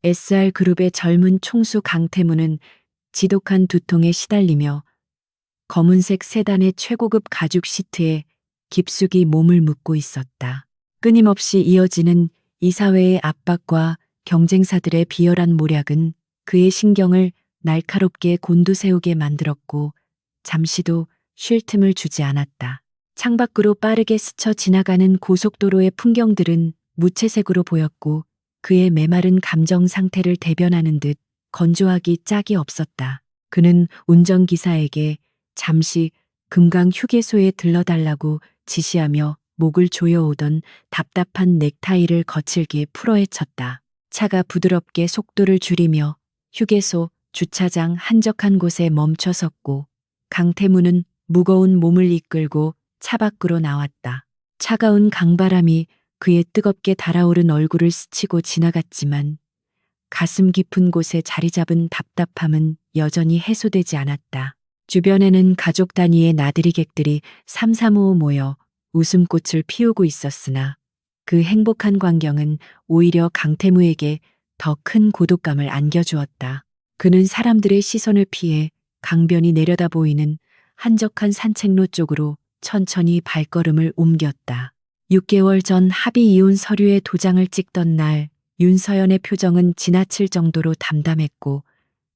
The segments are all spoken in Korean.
SR그룹의 젊은 총수 강태무는 지독한 두통에 시달리며 검은색 세단의 최고급 가죽 시트에 깊숙이 몸을 묻고 있었다. 끊임없이 이어지는 이사회의 압박과 경쟁사들의 비열한 모략은 그의 신경을 날카롭게 곤두세우게 만들었고 잠시도 쉴 틈을 주지 않았다. 창밖으로 빠르게 스쳐 지나가는 고속도로의 풍경들은 무채색으로 보였고 그의 메마른 감정 상태를 대변하는 듯 건조하기 짝이 없었다. 그는 운전기사에게 잠시 금강 휴게소에 들러달라고 지시하며 목을 조여오던 답답한 넥타이를 거칠게 풀어헤쳤다. 차가 부드럽게 속도를 줄이며 휴게소 주차장 한적한 곳에 멈춰 섰고 강태무는 무거운 몸을 이끌고 차 밖으로 나왔다. 차가운 강바람이 그의 뜨겁게 달아오른 얼굴을 스치고 지나갔지만 가슴 깊은 곳에 자리 잡은 답답함은 여전히 해소되지 않았다. 주변에는 가족 단위의 나들이객들이 삼삼오오 모여 웃음꽃을 피우고 있었으나 그 행복한 광경은 오히려 강태무에게 더 큰 고독감을 안겨주었다. 그는 사람들의 시선을 피해 강변이 내려다 보이는 한적한 산책로 쪽으로 천천히 발걸음을 옮겼다. 6개월 전 합의 이혼 서류에 도장을 찍던 날 윤서연의 표정은 지나칠 정도로 담담했고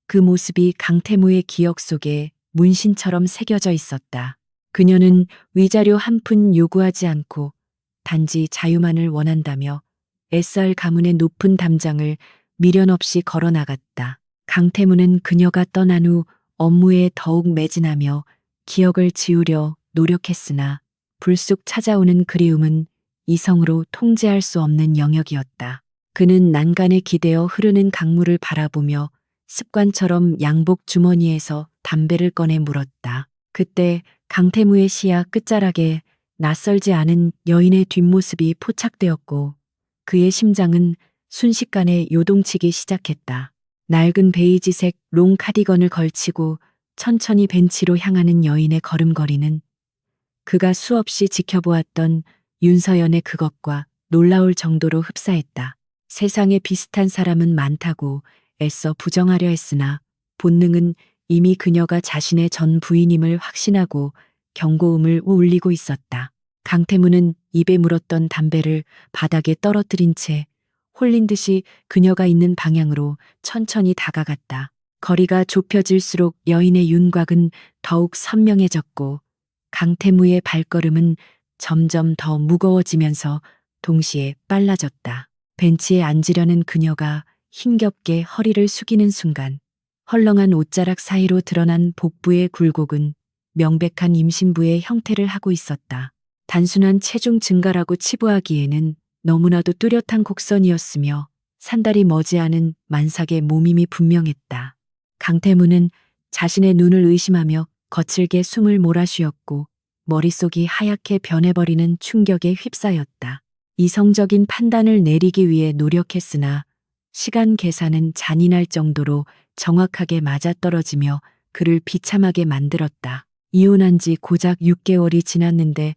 그 모습이 강태무의 기억 속에 문신처럼 새겨져 있었다. 그녀는 위자료 한 푼 요구하지 않고 단지 자유만을 원한다며 SR 가문의 높은 담장을 미련 없이 걸어 나갔다. 강태무는 그녀가 떠난 후 업무에 더욱 매진하며 기억을 지우려 노력했으나 불쑥 찾아오는 그리움은 이성으로 통제할 수 없는 영역이었다. 그는 난간에 기대어 흐르는 강물을 바라보며 습관처럼 양복 주머니에서 담배를 꺼내 물었다. 그때 강태무의 시야 끝자락에 낯설지 않은 여인의 뒷모습이 포착되었고 그의 심장은 순식간에 요동치기 시작했다. 낡은 베이지색 롱 카디건을 걸치고 천천히 벤치로 향하는 여인의 걸음걸이는 그가 수없이 지켜보았던 윤서연의 그것과 놀라울 정도로 흡사했다. 세상에 비슷한 사람은 많다고 애써 부정하려 했으나 본능은 이미 그녀가 자신의 전 부인임을 확신하고 경고음을 울리고 있었다. 강태무는 입에 물었던 담배를 바닥에 떨어뜨린 채 홀린 듯이 그녀가 있는 방향으로 천천히 다가갔다. 거리가 좁혀질수록 여인의 윤곽은 더욱 선명해졌고 강태무의 발걸음은 점점 더 무거워지면서 동시에 빨라졌다. 벤치에 앉으려는 그녀가 힘겹게 허리를 숙이는 순간 헐렁한 옷자락 사이로 드러난 복부의 굴곡은 명백한 임신부의 형태를 하고 있었다. 단순한 체중 증가라고 치부하기에는 너무나도 뚜렷한 곡선이었으며 산다리 머지않은 만삭의 몸임이 분명했다. 강태무는 자신의 눈을 의심하며 거칠게 숨을 몰아쉬었고 머릿속이 하얗게 변해버리는 충격에 휩싸였다. 이성적인 판단을 내리기 위해 노력했으나 시간 계산은 잔인할 정도로 정확하게 맞아떨어지며 그를 비참하게 만들었다. 이혼한 지 고작 6개월이 지났는데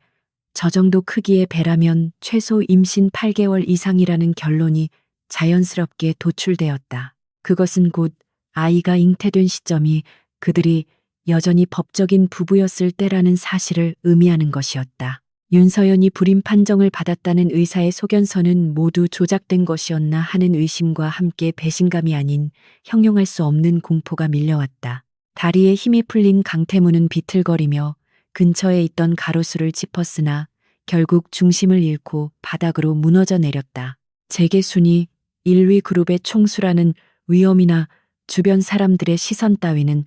저 정도 크기의 배라면 최소 임신 8개월 이상이라는 결론이 자연스럽게 도출되었다. 그것은 곧 아이가 잉태된 시점이 그들이 여전히 법적인 부부였을 때라는 사실을 의미하는 것이었다. 윤서연이 불임 판정을 받았다는 의사의 소견서는 모두 조작된 것이었나 하는 의심과 함께 배신감이 아닌 형용할 수 없는 공포가 밀려왔다. 다리에 힘이 풀린 강태무는 비틀거리며 근처에 있던 가로수를 짚었으나 결국 중심을 잃고 바닥으로 무너져 내렸다. 재계순이 1위 그룹의 총수라는 위험이나 주변 사람들의 시선 따위는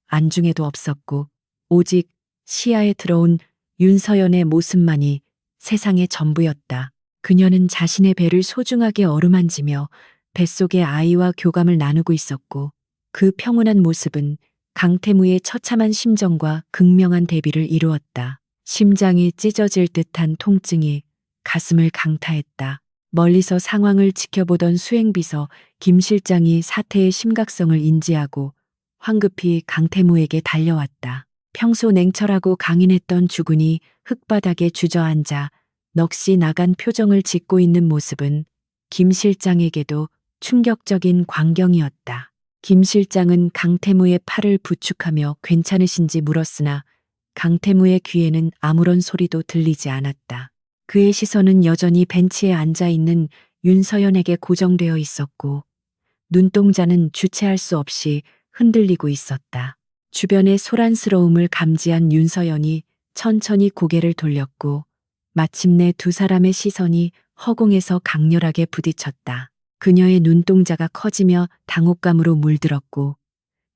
안중에도 없었고 오직 시야에 들어온 윤서연의 모습만이 세상의 전부였다. 그녀는 자신의 배를 소중하게 어루만지며 뱃속의 아이와 교감을 나누고 있었고 그 평온한 모습은 강태무의 처참한 심정과 극명한 대비를 이루었다. 심장이 찢어질 듯한 통증이 가슴을 강타했다. 멀리서 상황을 지켜보던 수행비서 김 실장이 사태의 심각성을 인지하고 황급히 강태무에게 달려왔다. 평소 냉철하고 강인했던 주군이 흙바닥에 주저앉아 넋이 나간 표정을 짓고 있는 모습은 김 실장에게도 충격적인 광경이었다. 김 실장은 강태무의 팔을 부축하며 괜찮으신지 물었으나 강태무의 귀에는 아무런 소리도 들리지 않았다. 그의 시선은 여전히 벤치에 앉아 있는 윤서연에게 고정되어 있었고 눈동자는 주체할 수 없이 흔들리고 있었다. 주변의 소란스러움을 감지한 윤서연이 천천히 고개를 돌렸고 마침내 두 사람의 시선이 허공에서 강렬하게 부딪혔다. 그녀의 눈동자가 커지며 당혹감으로 물들었고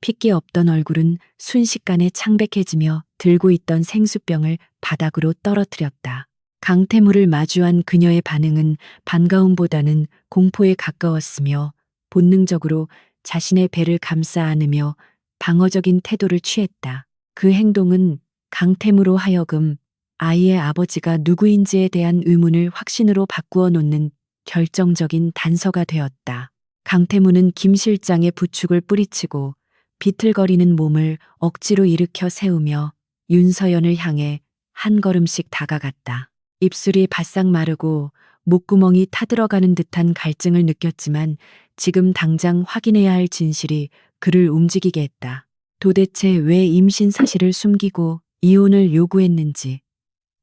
핏기 없던 얼굴은 순식간에 창백해지며 들고 있던 생수병을 바닥으로 떨어뜨렸다. 강태무를 마주한 그녀의 반응은 반가움보다는 공포에 가까웠으며 본능적으로 자신의 배를 감싸 안으며 방어적인 태도를 취했다. 그 행동은 강태무로 하여금 아이의 아버지가 누구인지에 대한 의문을 확신으로 바꾸어 놓는 결정적인 단서가 되었다. 강태무는 김 실장의 부축을 뿌리치고 비틀거리는 몸을 억지로 일으켜 세우며 윤서연을 향해 한 걸음씩 다가갔다. 입술이 바싹 마르고 목구멍이 타들어가는 듯한 갈증을 느꼈지만 지금 당장 확인해야 할 진실이 그를 움직이게 했다. 도대체 왜 임신 사실을 숨기고 이혼을 요구했는지,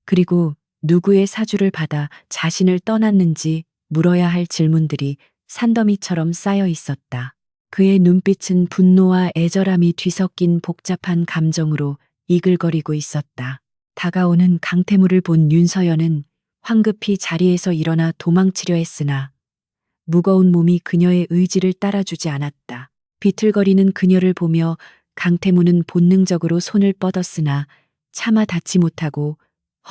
그리고 누구의 사주를 받아 자신을 떠났는지 물어야 할 질문들이 산더미처럼 쌓여 있었다. 그의 눈빛은 분노와 애절함이 뒤섞인 복잡한 감정으로 이글거리고 있었다. 다가오는 강태무를 본 윤서연은 황급히 자리에서 일어나 도망치려 했으나 무거운 몸이 그녀의 의지를 따라주지 않았다. 비틀거리는 그녀를 보며 강태무는 본능적으로 손을 뻗었으나 차마 닿지 못하고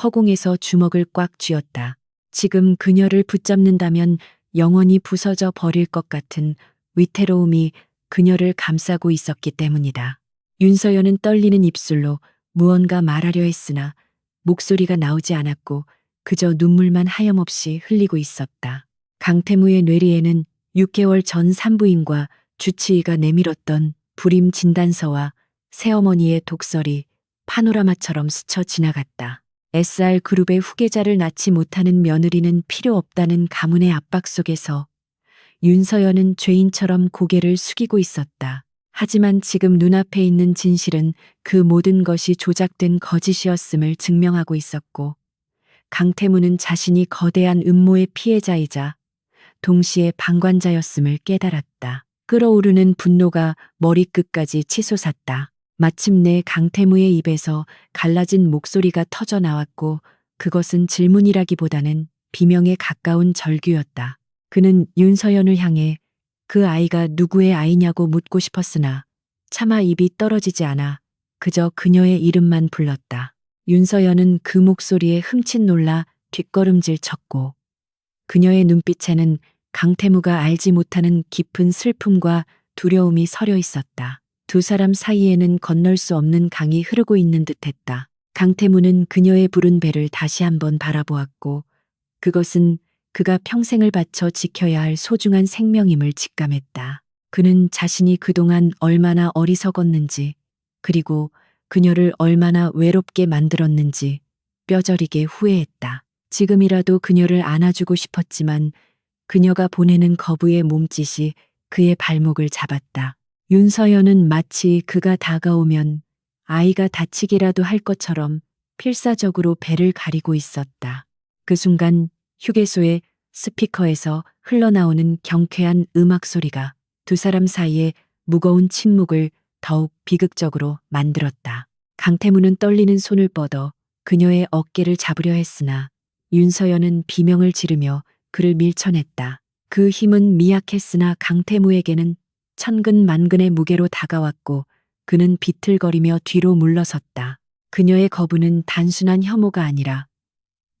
허공에서 주먹을 꽉 쥐었다. 지금 그녀를 붙잡는다면 영원히 부서져 버릴 것 같은 위태로움이 그녀를 감싸고 있었기 때문이다. 윤서연은 떨리는 입술로 무언가 말하려 했으나 목소리가 나오지 않았고 그저 눈물만 하염없이 흘리고 있었다. 강태무의 뇌리에는 6개월 전 산부인과 주치의가 내밀었던 불임 진단서와 새어머니의 독설이 파노라마처럼 스쳐 지나갔다. SR그룹의 후계자를 낳지 못하는 며느리는 필요 없다는 가문의 압박 속에서 윤서연은 죄인처럼 고개를 숙이고 있었다. 하지만 지금 눈앞에 있는 진실은 그 모든 것이 조작된 거짓이었음을 증명하고 있었고 강태무는 자신이 거대한 음모의 피해자이자 동시에 방관자였음을 깨달았다. 끓어오르는 분노가 머리끝까지 치솟았다. 마침내 강태무의 입에서 갈라진 목소리가 터져 나왔고 그것은 질문이라기보다는 비명에 가까운 절규였다. 그는 윤서연을 향해 그 아이가 누구의 아이냐고 묻고 싶었으나 차마 입이 떨어지지 않아 그저 그녀의 이름만 불렀다. 윤서연은 그 목소리에 흠칫 놀라 뒷걸음질 쳤고 그녀의 눈빛에는 강태무가 알지 못하는 깊은 슬픔과 두려움이 서려 있었다. 두 사람 사이에는 건널 수 없는 강이 흐르고 있는 듯했다. 강태무는 그녀의 부른 배를 다시 한번 바라보았고 그것은 그가 평생을 바쳐 지켜야 할 소중한 생명임을 직감했다. 그는 자신이 그동안 얼마나 어리석었는지 그리고 그녀를 얼마나 외롭게 만들었는지 뼈저리게 후회했다. 지금이라도 그녀를 안아주고 싶었지만 그녀가 보내는 거부의 몸짓이 그의 발목을 잡았다. 윤서연은 마치 그가 다가오면 아이가 다치기라도 할 것처럼 필사적으로 배를 가리고 있었다. 그 순간 휴게소의 스피커에서 흘러나오는 경쾌한 음악 소리가 두 사람 사이의 무거운 침묵을 더욱 비극적으로 만들었다. 강태무는 떨리는 손을 뻗어 그녀의 어깨를 잡으려 했으나 윤서연은 비명을 지르며 그를 밀쳐냈다. 그 힘은 미약했으나 강태무에게는 천근만근의 무게로 다가왔고 그는 비틀거리며 뒤로 물러섰다. 그녀의 거부는 단순한 혐오가 아니라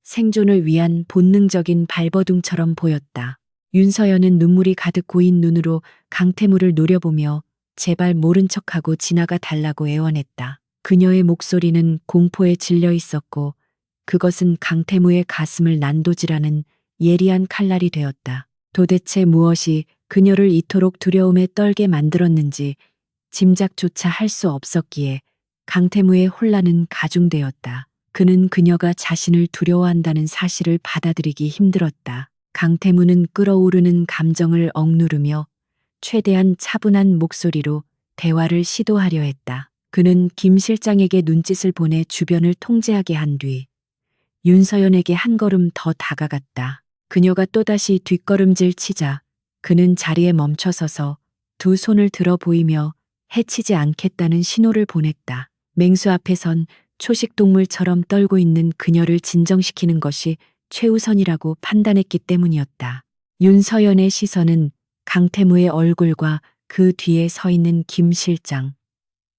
생존을 위한 본능적인 발버둥처럼 보였다. 윤서연은 눈물이 가득 고인 눈으로 강태무를 노려보며 제발 모른 척하고 지나가 달라고 애원했다. 그녀의 목소리는 공포에 질려 있었고 그것은 강태무의 가슴을 난도질하는 예리한 칼날이 되었다. 도대체 무엇이 그녀를 이토록 두려움에 떨게 만들었는지 짐작조차 할 수 없었기에 강태무의 혼란은 가중되었다. 그는 그녀가 자신을 두려워한다는 사실을 받아들이기 힘들었다. 강태무는 끓어오르는 감정을 억누르며 최대한 차분한 목소리로 대화를 시도하려 했다. 그는 김 실장에게 눈짓을 보내 주변을 통제하게 한 뒤 윤서연에게 한 걸음 더 다가갔다. 그녀가 또다시 뒷걸음질 치자 그는 자리에 멈춰서서 두 손을 들어 보이며 해치지 않겠다는 신호를 보냈다. 맹수 앞에선 초식동물처럼 떨고 있는 그녀를 진정시키는 것이 최우선이라고 판단했기 때문이었다. 윤서연의 시선은 강태무의 얼굴과 그 뒤에 서 있는 김 실장,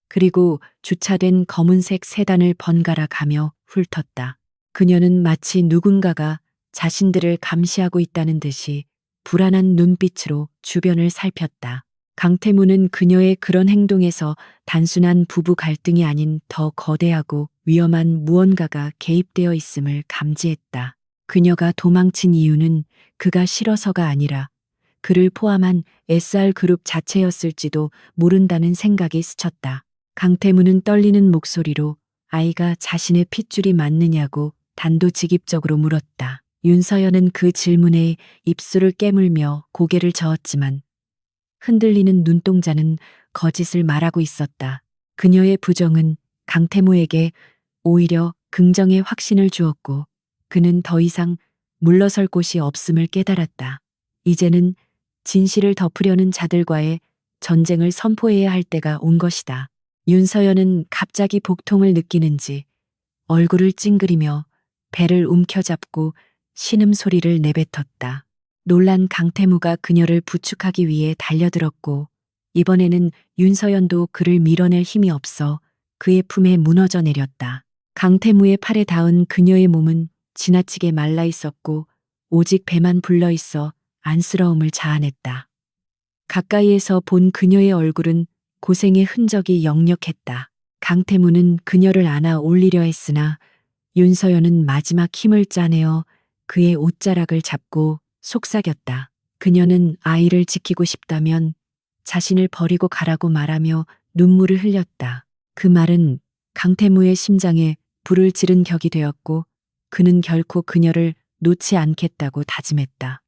그리고 주차된 검은색 세단을 번갈아 가며 훑었다. 그녀는 마치 누군가가 자신들을 감시하고 있다는 듯이 불안한 눈빛으로 주변을 살폈다. 강태무는 그녀의 그런 행동에서 단순한 부부 갈등이 아닌 더 거대하고 위험한 무언가가 개입되어 있음을 감지했다. 그녀가 도망친 이유는 그가 싫어서가 아니라 그를 포함한 SR그룹 자체였을지도 모른다는 생각이 스쳤다. 강태무는 떨리는 목소리로 아이가 자신의 핏줄이 맞느냐고 단도직입적으로 물었다. 윤서연은 그 질문에 입술을 깨물며 고개를 저었지만 흔들리는 눈동자는 거짓을 말하고 있었다. 그녀의 부정은 강태무에게 오히려 긍정의 확신을 주었고 그는 더 이상 물러설 곳이 없음을 깨달았다. 이제는 진실을 덮으려는 자들과의 전쟁을 선포해야 할 때가 온 것이다. 윤서연은 갑자기 복통을 느끼는지 얼굴을 찡그리며 배를 움켜잡고 신음소리를 내뱉었다. 놀란 강태무가 그녀를 부축하기 위해 달려들었고 이번에는 윤서연도 그를 밀어낼 힘이 없어 그의 품에 무너져 내렸다. 강태무의 팔에 닿은 그녀의 몸은 지나치게 말라 있었고 오직 배만 불러 있어 안쓰러움을 자아냈다. 가까이에서 본 그녀의 얼굴은 고생의 흔적이 역력했다. 강태무는 그녀를 안아 올리려 했으나 윤서연은 마지막 힘을 짜내어 그의 옷자락을 잡고 속삭였다. 그녀는 아이를 지키고 싶다면 자신을 버리고 가라고 말하며 눈물을 흘렸다. 그 말은 강태무의 심장에 불을 지른 격이 되었고 그는 결코 그녀를 놓지 않겠다고 다짐했다.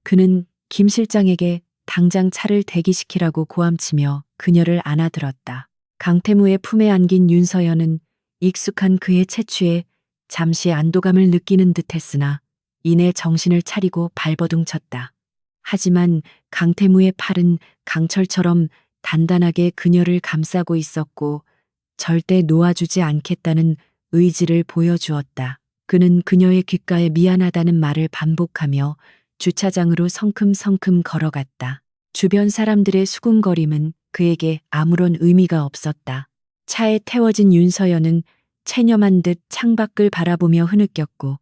그는 김 실장에게 당장 차를 대기시키라고 고함치며 그녀를 안아들었다. 강태무의 품에 안긴 윤서연은 익숙한 그의 채취에 잠시 안도감을 느끼는 듯했으나 이내 정신을 차리고 발버둥 쳤다. 하지만 강태무의 팔은 강철처럼 단단하게 그녀를 감싸고 있었고 절대 놓아주지 않겠다는 의지를 보여주었다. 그는 그녀의 귓가에 미안하다는 말을 반복하며 주차장으로 성큼성큼 걸어갔다. 주변 사람들의 수군거림은 그에게 아무런 의미가 없었다. 차에 태워진 윤서연은 체념한 듯 창밖을 바라보며 흐느꼈고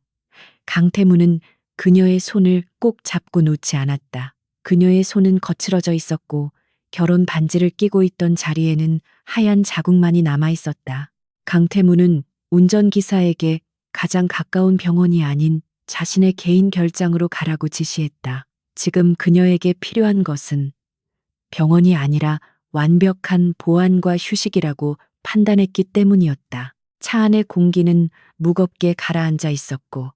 강태무는 그녀의 손을 꼭 잡고 놓지 않았다. 그녀의 손은 거칠어져 있었고 결혼 반지를 끼고 있던 자리에는 하얀 자국만이 남아 있었다. 강태무는 운전기사에게 가장 가까운 병원이 아닌 자신의 개인 별장으로 가라고 지시했다. 지금 그녀에게 필요한 것은 병원이 아니라 완벽한 보안과 휴식이라고 판단했기 때문이었다. 차 안의 공기는 무겁게 가라앉아 있었고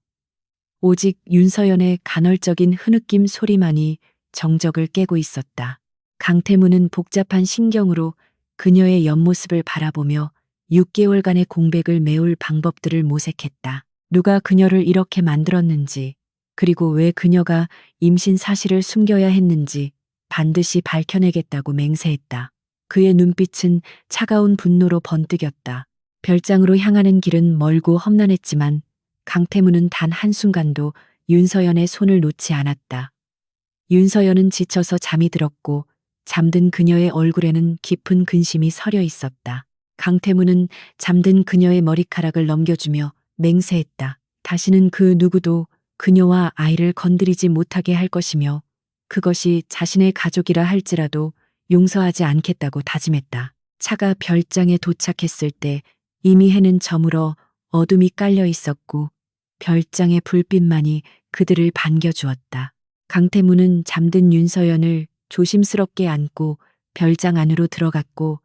오직 윤서연의 간헐적인 흐느낌 소리만이 정적을 깨고 있었다. 강태무는 복잡한 신경으로 그녀의 옆모습을 바라보며 6개월간의 공백을 메울 방법들을 모색했다. 누가 그녀를 이렇게 만들었는지, 그리고 왜 그녀가 임신 사실을 숨겨야 했는지 반드시 밝혀내겠다고 맹세했다. 그의 눈빛은 차가운 분노로 번뜩였다. 별장으로 향하는 길은 멀고 험난했지만 강태무는 단 한순간도 윤서연의 손을 놓지 않았다. 윤서연은 지쳐서 잠이 들었고 잠든 그녀의 얼굴에는 깊은 근심이 서려 있었다. 강태무는 잠든 그녀의 머리카락을 넘겨주며 맹세했다. 다시는 그 누구도 그녀와 아이를 건드리지 못하게 할 것이며 그것이 자신의 가족이라 할지라도 용서하지 않겠다고 다짐했다. 차가 별장에 도착했을 때 이미 해는 저물어 어둠이 깔려 있었고 별장의 불빛만이 그들을 반겨주었다. 강태무는 잠든 윤서연을 조심스럽게 안고 별장 안으로 들어갔고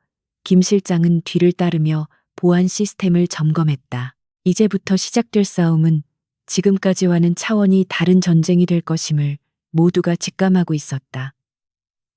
김 실장은 뒤를 따르며 보안 시스템을 점검했다. 이제부터 시작될 싸움은 지금까지와는 차원이 다른 전쟁이 될 것임을 모두가 직감하고 있었다.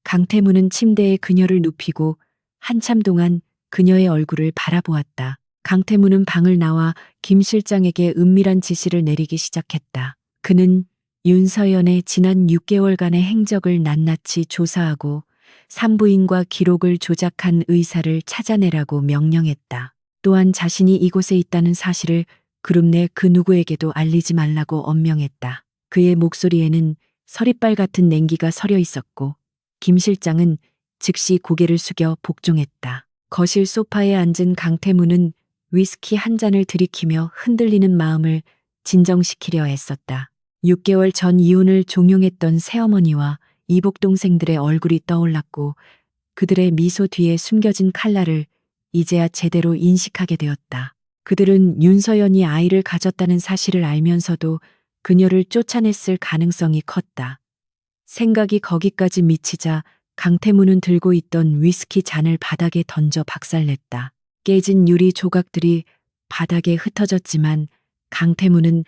강태무는 침대에 그녀를 눕히고 한참 동안 그녀의 얼굴을 바라보았다. 강태무는 방을 나와 김 실장에게 은밀한 지시를 내리기 시작했다. 그는 윤서연의 지난 6개월간의 행적을 낱낱이 조사하고 산부인과 기록을 조작한 의사를 찾아내라고 명령했다. 또한 자신이 이곳에 있다는 사실을 그룹 내 그 누구에게도 알리지 말라고 엄명했다. 그의 목소리에는 서리빨 같은 냉기가 서려 있었고 김 실장은 즉시 고개를 숙여 복종했다. 거실 소파에 앉은 강태무는 위스키 한 잔을 들이키며 흔들리는 마음을 진정시키려 애썼다. 6개월 전 이혼을 종용했던 새어머니와 이복 동생들의 얼굴이 떠올랐고 그들의 미소 뒤에 숨겨진 칼날을 이제야 제대로 인식하게 되었다. 그들은 윤서연이 아이를 가졌다는 사실을 알면서도 그녀를 쫓아냈을 가능성이 컸다. 생각이 거기까지 미치자 강태무는 들고 있던 위스키 잔을 바닥에 던져 박살냈다. 깨진 유리 조각들이 바닥에 흩어졌지만 강태무는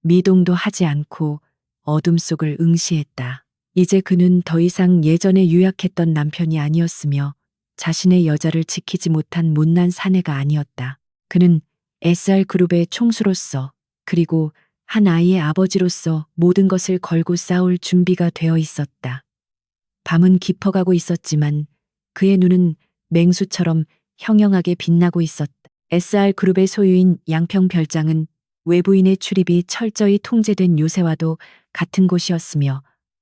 미동도 하지 않고 어둠 속을 응시했다. 이제 그는 더 이상 예전에 유약했던 남편이 아니었으며 자신의 여자를 지키지 못한 못난 사내가 아니었다. 그는 SR그룹의 총수로서 그리고 한 아이의 아버지로서 모든 것을 걸고 싸울 준비가 되어 있었다. 밤은 깊어가고 있었지만 그의 눈은 맹수처럼 형형하게 빛나고 있었다. SR그룹의 소유인 양평별장은 외부인의 출입이 철저히 통제된 요새와도 같은 곳이었으며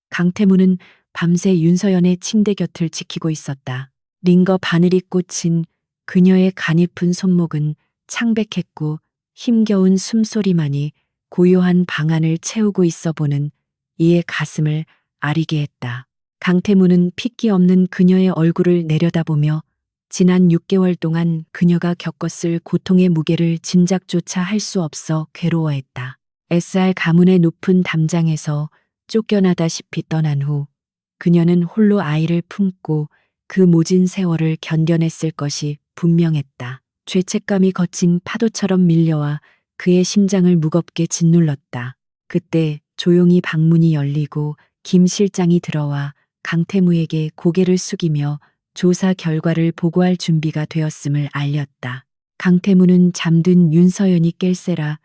강태무는 밤새 윤서연의 침대 곁을 지키고 있었다. 링거 바늘이 꽂힌 그녀의 가냘픈 손목은 창백했고 힘겨운 숨소리만이 고요한 방안을 채우고 있어 보는 이의 가슴을 아리게 했다. 강태무는 핏기 없는 그녀의 얼굴을 내려다보며 지난 6개월 동안 그녀가 겪었을 고통의 무게를 짐작조차 할 수 없어 괴로워했다. SR 가문의 높은 담장에서 쫓겨나다시피 떠난 후 그녀는 홀로 아이를 품고 그 모진 세월을 견뎌냈을 것이 분명했다. 죄책감이 거친 파도처럼 밀려와 그의 심장을 무겁게 짓눌렀다. 그때 조용히 방문이 열리고 김 실장이 들어와 강태무에게 고개를 숙이며 조사 결과를 보고할 준비가 되었음을 알렸다. 강태무는 잠든 윤서연이 깰세라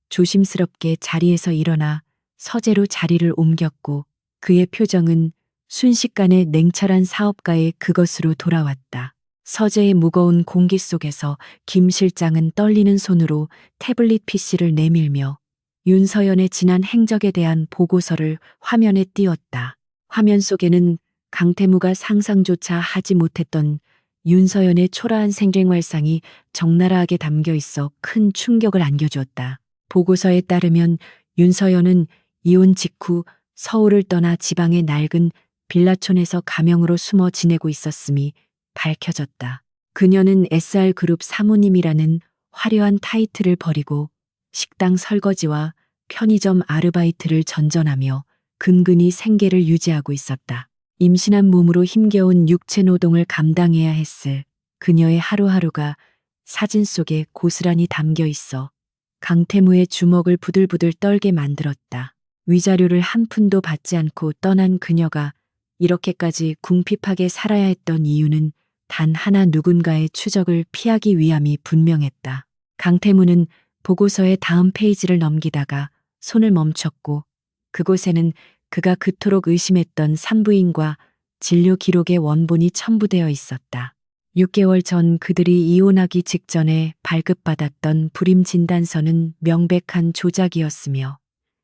조심스럽게 자리에서 일어나 서재로 자리를 옮겼고 그의 표정은 순식간에 냉철한 사업가의 그것으로 돌아왔다. 서재의 무거운 공기 속에서 김 실장은 떨리는 손으로 태블릿 PC를 내밀며 윤서연의 지난 행적에 대한 보고서를 화면에 띄웠다. 화면 속에는 강태무가 상상조차 하지 못했던 윤서연의 초라한 생생활상이 적나라하게 담겨 있어 큰 충격을 안겨주었다. 보고서에 따르면 윤서연은 이혼 직후 서울을 떠나 지방의 낡은 빌라촌에서 가명으로 숨어 지내고 있었음이 밝혀졌다. 그녀는 SR그룹 사모님이라는 화려한 타이틀을 버리고 식당 설거지와 편의점 아르바이트를 전전하며 근근히 생계를 유지하고 있었다. 임신한 몸으로 힘겨운 육체 노동을 감당해야 했을 그녀의 하루하루가 사진 속에 고스란히 담겨 있어 강태무의 주먹을 부들부들 떨게 만들었다. 위자료를 한 푼도 받지 않고 떠난 그녀가 이렇게까지 궁핍하게 살아야 했던 이유는 단 하나 누군가의 추적을 피하기 위함이 분명했다. 강태무는 보고서의 다음 페이지를 넘기다가 손을 멈췄고 그곳에는 그가 그토록 의심했던 산부인과 진료 기록의 원본이 첨부되어 있었다. 6개월 전 그들이 이혼하기 직전에 발급받았던 불임 진단서는 명백한 조작이었으며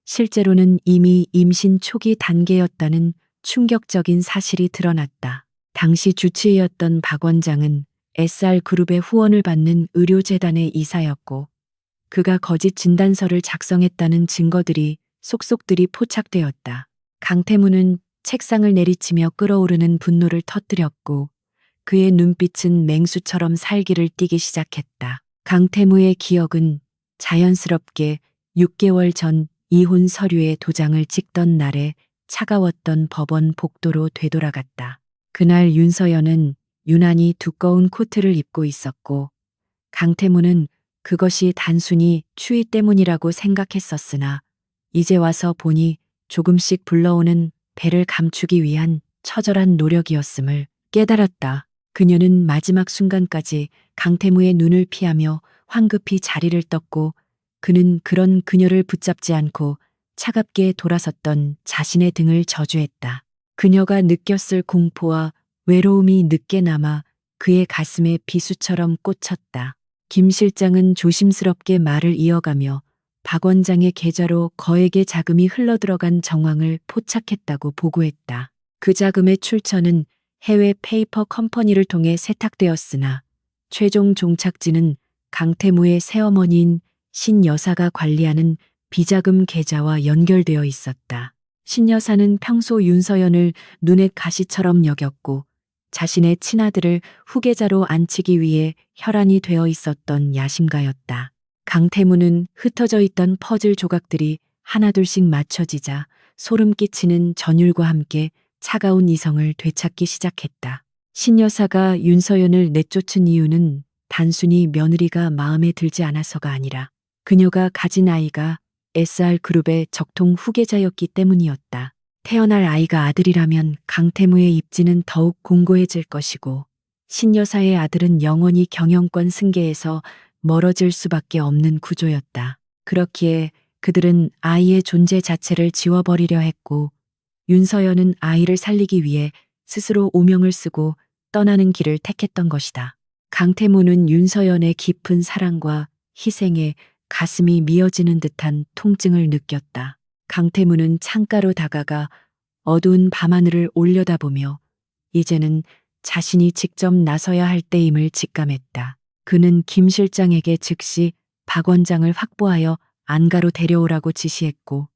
실제로는 이미 임신 초기 단계였다는 충격적인 사실이 드러났다. 당시 주치의였던 박 원장은 SR그룹의 후원을 받는 의료재단의 이사였고 그가 거짓 진단서를 작성했다는 증거들이 속속들이 포착되었다. 강태무는 책상을 내리치며 끓어오르는 분노를 터뜨렸고 그의 눈빛은 맹수처럼 살기를 띠기 시작했다. 강태무의 기억은 자연스럽게 6개월 전 이혼 서류에 도장을 찍던 날에 차가웠던 법원 복도로 되돌아갔다. 그날 윤서연은 유난히 두꺼운 코트를 입고 있었고 강태무는 그것이 단순히 추위 때문이라고 생각했었으나 이제 와서 보니 조금씩 불러오는 배를 감추기 위한 처절한 노력이었음을 깨달았다. 그녀는 마지막 순간까지 강태무의 눈을 피하며 황급히 자리를 떴고 그는 그런 그녀를 붙잡지 않고 차갑게 돌아섰던 자신의 등을 저주했다. 그녀가 느꼈을 공포와 외로움이 늦게 남아 그의 가슴에 비수처럼 꽂혔다. 김 실장은 조심스럽게 말을 이어가며 박 원장의 계좌로 거액의 자금이 흘러들어간 정황을 포착했다고 보고했다. 그 자금의 출처는 해외 페이퍼 컴퍼니를 통해 세탁되었으나 최종 종착지는 강태무의 새어머니인 신 여사가 관리하는 비자금 계좌와 연결되어 있었다. 신 여사는 평소 윤서연을 눈의 가시처럼 여겼고 자신의 친아들을 후계자로 앉히기 위해 혈안이 되어 있었던 야심가였다. 강태무는 흩어져 있던 퍼즐 조각들이 하나둘씩 맞춰지자 소름 끼치는 전율과 함께 차가운 이성을 되찾기 시작했다. 신 여사가 윤서연을 내쫓은 이유는 단순히 며느리가 마음에 들지 않아서가 아니라 그녀가 가진 아이가 SR그룹의 적통 후계자였기 때문이었다. 태어날 아이가 아들이라면 강태무의 입지는 더욱 공고해질 것이고 신 여사의 아들은 영원히 경영권 승계에서 멀어질 수밖에 없는 구조였다. 그렇기에 그들은 아이의 존재 자체를 지워버리려 했고 윤서연은 아이를 살리기 위해 스스로 오명을 쓰고 떠나는 길을 택했던 것이다. 강태무는 윤서연의 깊은 사랑과 희생에 가슴이 미어지는 듯한 통증을 느꼈다. 강태무는 창가로 다가가 어두운 밤하늘을 올려다보며 이제는 자신이 직접 나서야 할 때임을 직감했다. 그는 김 실장에게 즉시 박 원장을 확보하여 안가로 데려오라고 지시했고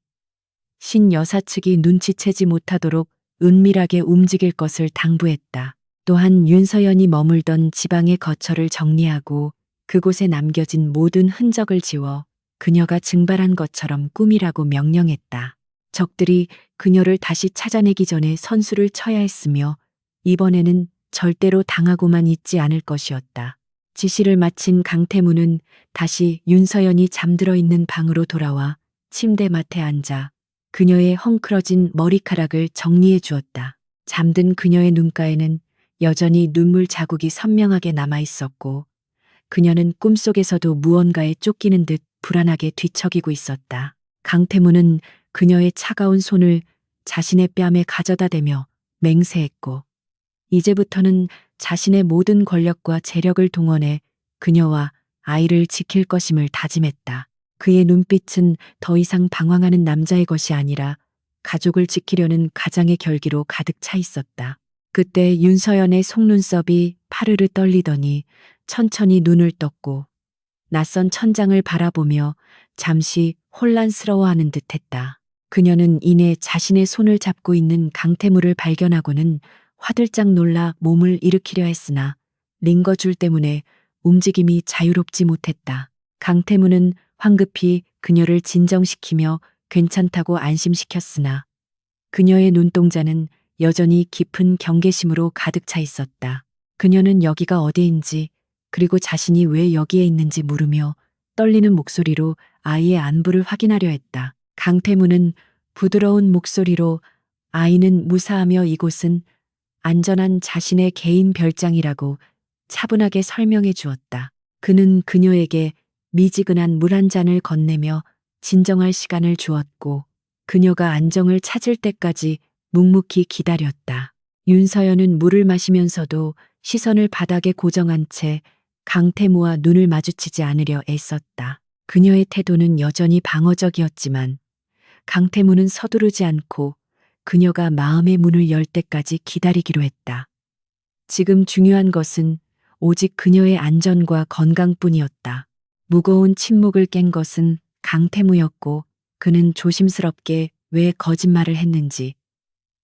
신 여사 측이 눈치채지 못하도록 은밀하게 움직일 것을 당부했다. 또한 윤서연이 머물던 지방의 거처를 정리하고 그곳에 남겨진 모든 흔적을 지워 그녀가 증발한 것처럼 꾸미라고 명령했다. 적들이 그녀를 다시 찾아내기 전에 선수를 쳐야 했으며 이번에는 절대로 당하고만 있지 않을 것이었다. 지시를 마친 강태무는 다시 윤서연이 잠들어 있는 방으로 돌아와 침대맡에 앉아 그녀의 헝클어진 머리카락을 정리해 주었다. 잠든 그녀의 눈가에는 여전히 눈물 자국이 선명하게 남아 있었고 그녀는 꿈속에서도 무언가에 쫓기는 듯 불안하게 뒤척이고 있었다. 강태무는 그녀의 차가운 손을 자신의 뺨에 가져다 대며 맹세했고 이제부터는 자신의 모든 권력과 재력을 동원해 그녀와 아이를 지킬 것임을 다짐했다. 그의 눈빛은 더 이상 방황하는 남자의 것이 아니라 가족을 지키려는 가장의 결기로 가득 차 있었다. 그때 윤서연의 속눈썹이 파르르 떨리더니 천천히 눈을 떴고 낯선 천장을 바라보며 잠시 혼란스러워하는 듯했다. 그녀는 이내 자신의 손을 잡고 있는 강태무를 발견하고는 화들짝 놀라 몸을 일으키려 했으나 링거줄 때문에 움직임이 자유롭지 못했다. 강태무는 황급히 그녀를 진정시키며 괜찮다고 안심시켰으나 그녀의 눈동자는 여전히 깊은 경계심으로 가득 차 있었다. 그녀는 여기가 어디인지 그리고 자신이 왜 여기에 있는지 물으며 떨리는 목소리로 아이의 안부를 확인하려 했다. 강태무는 부드러운 목소리로 아이는 무사하며 이곳은 안전한 자신의 개인 별장이라고 차분하게 설명해 주었다. 그는 그녀에게 미지근한 물 한 잔을 건네며 진정할 시간을 주었고 그녀가 안정을 찾을 때까지 묵묵히 기다렸다. 윤서연은 물을 마시면서도 시선을 바닥에 고정한 채 강태무와 눈을 마주치지 않으려 애썼다. 그녀의 태도는 여전히 방어적이었지만 강태무는 서두르지 않고 그녀가 마음의 문을 열 때까지 기다리기로 했다. 지금 중요한 것은 오직 그녀의 안전과 건강뿐이었다. 무거운 침묵을 깬 것은 강태무였고 그는 조심스럽게 왜 거짓말을 했는지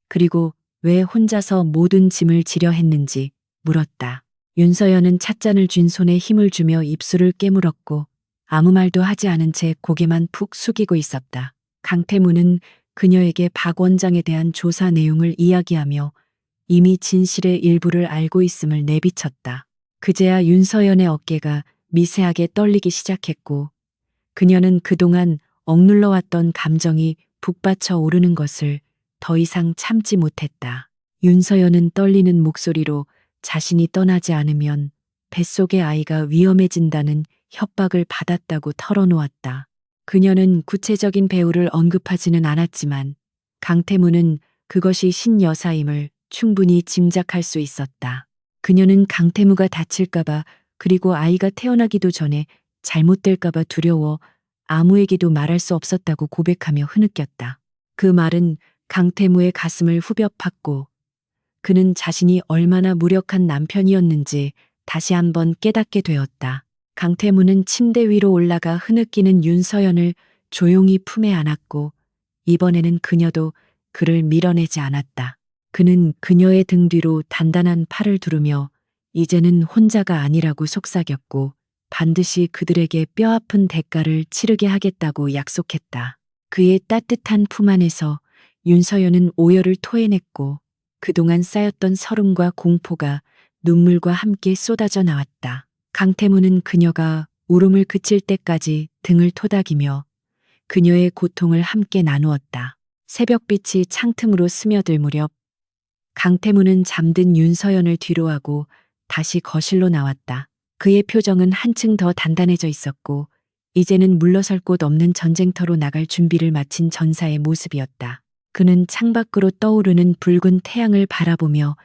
그리고 왜 혼자서 모든 짐을 지려 했는지 물었다. 윤서연은 찻잔을 쥔 손에 힘을 주며 입술을 깨물었고 아무 말도 하지 않은 채 고개만 푹 숙이고 있었다. 강태무는 그녀에게 박 원장에 대한 조사 내용을 이야기하며 이미 진실의 일부를 알고 있음을 내비쳤다. 그제야 윤서연의 어깨가 미세하게 떨리기 시작했고 그녀는 그동안 억눌러왔던 감정이 북받쳐 오르는 것을 더 이상 참지 못했다. 윤서연은 떨리는 목소리로 자신이 떠나지 않으면 뱃속의 아이가 위험해진다는 협박을 받았다고 털어놓았다. 그녀는 구체적인 배우를 언급하지는 않았지만 강태무는 그것이 신여사임을 충분히 짐작할 수 있었다. 그녀는 강태무가 다칠까봐 그리고 아이가 태어나기도 전에 잘못될까봐 두려워 아무에게도 말할 수 없었다고 고백하며 흐느꼈다. 그 말은 강태무의 가슴을 후벼 팠고 그는 자신이 얼마나 무력한 남편이었는지 다시 한번 깨닫게 되었다. 강태무는 침대 위로 올라가 흐느끼는 윤서연을 조용히 품에 안았고 이번에는 그녀도 그를 밀어내지 않았다. 그는 그녀의 등 뒤로 단단한 팔을 두르며 이제는 혼자가 아니라고 속삭였고 반드시 그들에게 뼈아픈 대가를 치르게 하겠다고 약속했다. 그의 따뜻한 품 안에서 윤서연은 오열을 토해냈고 그동안 쌓였던 서름과 공포가 눈물과 함께 쏟아져 나왔다. 강태무는 그녀가 울음을 그칠 때까지 등을 토닥이며 그녀의 고통을 함께 나누었다. 새벽빛이 창틈으로 스며들 무렵 강태무는 잠든 윤서연을 뒤로하고 다시 거실로 나왔다. 그의 표정은 한층 더 단단해져 있었고 이제는 물러설 곳 없는 전쟁터로 나갈 준비를 마친 전사의 모습이었다. 그는 창밖으로 떠오르는 붉은 태양을 바라보며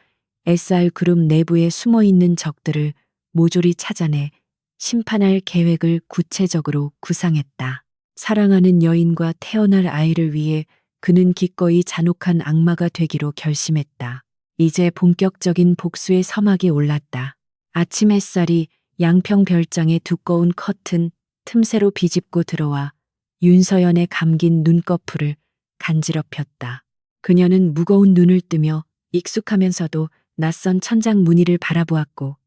SR 그룹 내부에 숨어있는 적들을 모조리 찾아내 심판할 계획을 구체적으로 구상했다. 사랑하는 여인과 태어날 아이를 위해 그는 기꺼이 잔혹한 악마가 되기로 결심했다. 이제 본격적인 복수의 서막이 올랐다. 아침 햇살이 양평 별장의 두꺼운 커튼 틈새로 비집고 들어와 윤서연의 감긴 눈꺼풀을 간지럽혔다. 그녀는 무거운 눈을 뜨며 익숙하면서도 낯선 천장 무늬를 바라보았고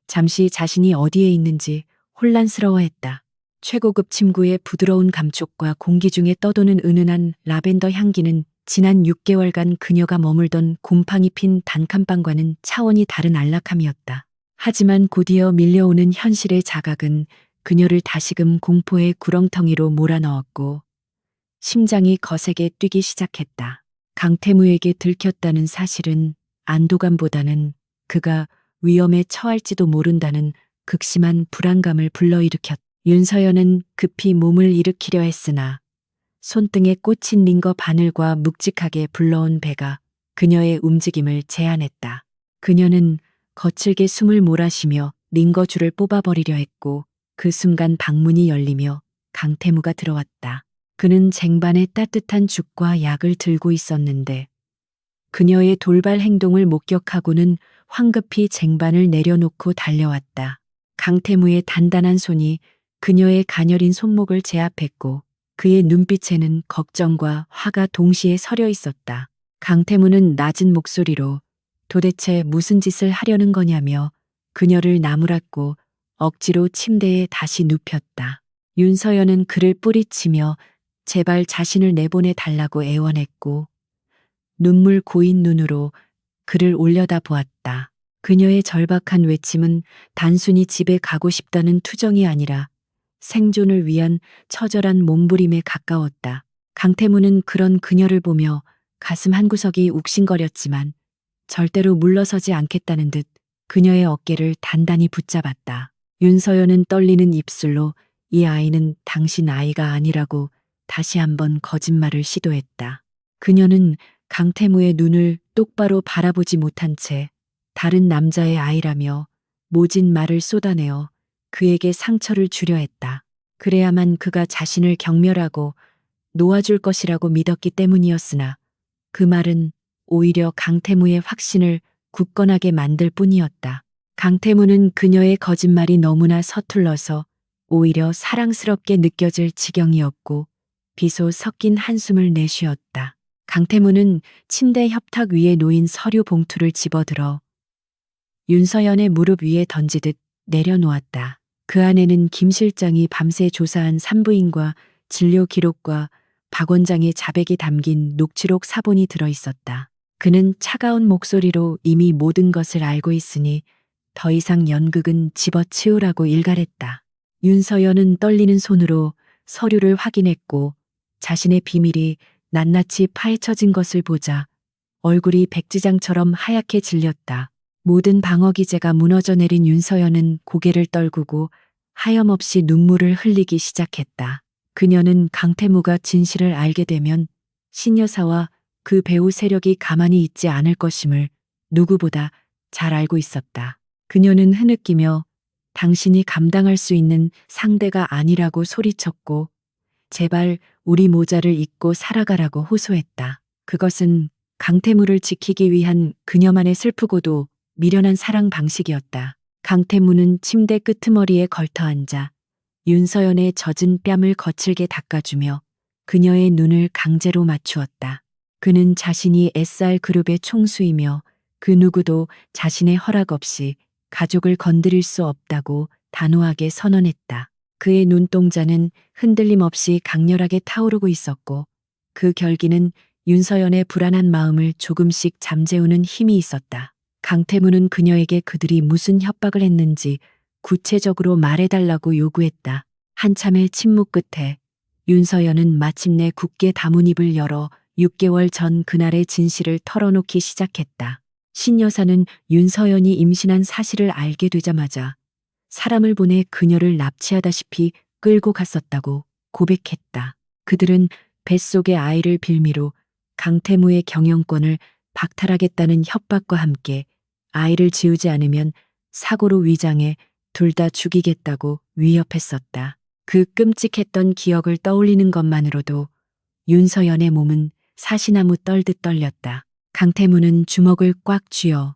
잠시 자신이 어디에 있는지 혼란스러워했다. 최고급 침구의 부드러운 감촉과 공기 중에 떠도는 은은한 라벤더 향기는 지난 6개월간 그녀가 머물던 곰팡이 핀 단칸방과는 차원이 다른 안락함이었다. 하지만 곧이어 밀려오는 현실의 자각은 그녀를 다시금 공포의 구렁텅이로 몰아넣었고 심장이 거세게 뛰기 시작했다. 강태무에게 들켰다는 사실은 안도감보다는 그가 위험에 처할지도 모른다는 극심한 불안감을 불러일으켰다. 윤서연은 급히 몸을 일으키려 했으나 손등에 꽂힌 링거 바늘과 묵직하게 불러온 배가 그녀의 움직임을 제한했다. 그녀는 거칠게 숨을 몰아쉬며 링거줄을 뽑아버리려 했고 그 순간 방문이 열리며 강태무가 들어왔다. 그는 쟁반에 따뜻한 죽과 약을 들고 있었는데 그녀의 돌발 행동을 목격하고는 황급히 쟁반을 내려놓고 달려왔다. 강태무의 단단한 손이 그녀의 가녀린 손목을 제압했고 그의 눈빛에는 걱정과 화가 동시에 서려 있었다. 강태무는 낮은 목소리로 도대체 무슨 짓을 하려는 거냐며 그녀를 나무랐고 억지로 침대에 다시 눕혔다. 윤서연은 그를 뿌리치며 제발 자신을 내보내 달라고 애원했고 눈물 고인 눈으로 그를 올려다 보았다. 그녀의 절박한 외침은 단순히 집에 가고 싶다는 투정이 아니라 생존을 위한 처절한 몸부림에 가까웠다. 강태무는 그런 그녀를 보며 가슴 한구석이 욱신거렸지만 절대로 물러서지 않겠다는 듯 그녀의 어깨를 단단히 붙잡았다. 윤서연은 떨리는 입술로 이 아이는 당신 아이가 아니라고 다시 한번 거짓말을 시도했다. 그녀는 강태무의 눈을 똑바로 바라보지 못한 채 다른 남자의 아이라며 모진 말을 쏟아내어 그에게 상처를 주려 했다. 그래야만 그가 자신을 경멸하고 놓아줄 것이라고 믿었기 때문이었으나 그 말은 오히려 강태무의 확신을 굳건하게 만들 뿐이었다. 강태무는 그녀의 거짓말이 너무나 서툴러서 오히려 사랑스럽게 느껴질 지경이었고 비소 섞인 한숨을 내쉬었다. 강태무는 침대 협탁 위에 놓인 서류 봉투를 집어들어 윤서연의 무릎 위에 던지듯 내려놓았다. 그 안에는 김 실장이 밤새 조사한 산부인과 진료 기록과 박 원장의 자백이 담긴 녹취록 사본이 들어 있었다. 그는 차가운 목소리로 이미 모든 것을 알고 있으니 더 이상 연극은 집어치우라고 일갈했다. 윤서연은 떨리는 손으로 서류를 확인했고 자신의 비밀이 낱낱이 파헤쳐진 것을 보자 얼굴이 백지장처럼 하얗게 질렸다. 모든 방어 기제가 무너져 내린 윤서연은 고개를 떨구고 하염없이 눈물을 흘리기 시작했다. 그녀는 강태무가 진실을 알게 되면 신여사와 그 배우 세력이 가만히 있지 않을 것임을 누구보다 잘 알고 있었다. 그녀는 흐느끼며 당신이 감당할 수 있는 상대가 아니라고 소리쳤고 제발 우리 모자를 잊고 살아가라고 호소했다. 그것은 강태무를 지키기 위한 그녀만의 슬프고도 미련한 사랑 방식이었다. 강태무는 침대 끄트머리에 걸터앉아 윤서연의 젖은 뺨을 거칠게 닦아주며 그녀의 눈을 강제로 맞추었다. 그는 자신이 SR 그룹의 총수이며 그 누구도 자신의 허락 없이 가족을 건드릴 수 없다고 단호하게 선언했다. 그의 눈동자는 흔들림 없이 강렬하게 타오르고 있었고 그 결기는 윤서연의 불안한 마음을 조금씩 잠재우는 힘이 있었다. 강태무는 그녀에게 그들이 무슨 협박을 했는지 구체적으로 말해달라고 요구했다. 한참의 침묵 끝에 윤서연은 마침내 굳게 다문 입을 열어 6개월 전 그날의 진실을 털어놓기 시작했다. 신여사는 윤서연이 임신한 사실을 알게 되자마자 사람을 보내 그녀를 납치하다시피 끌고 갔었다고 고백했다. 그들은 뱃속의 아이를 빌미로 강태무의 경영권을 박탈하겠다는 협박과 함께 아이를 지우지 않으면 사고로 위장해 둘 다 죽이겠다고 위협했었다. 그 끔찍했던 기억을 떠올리는 것만으로도 윤서연의 몸은 사시나무 떨듯 떨렸다. 강태무는 주먹을 꽉 쥐어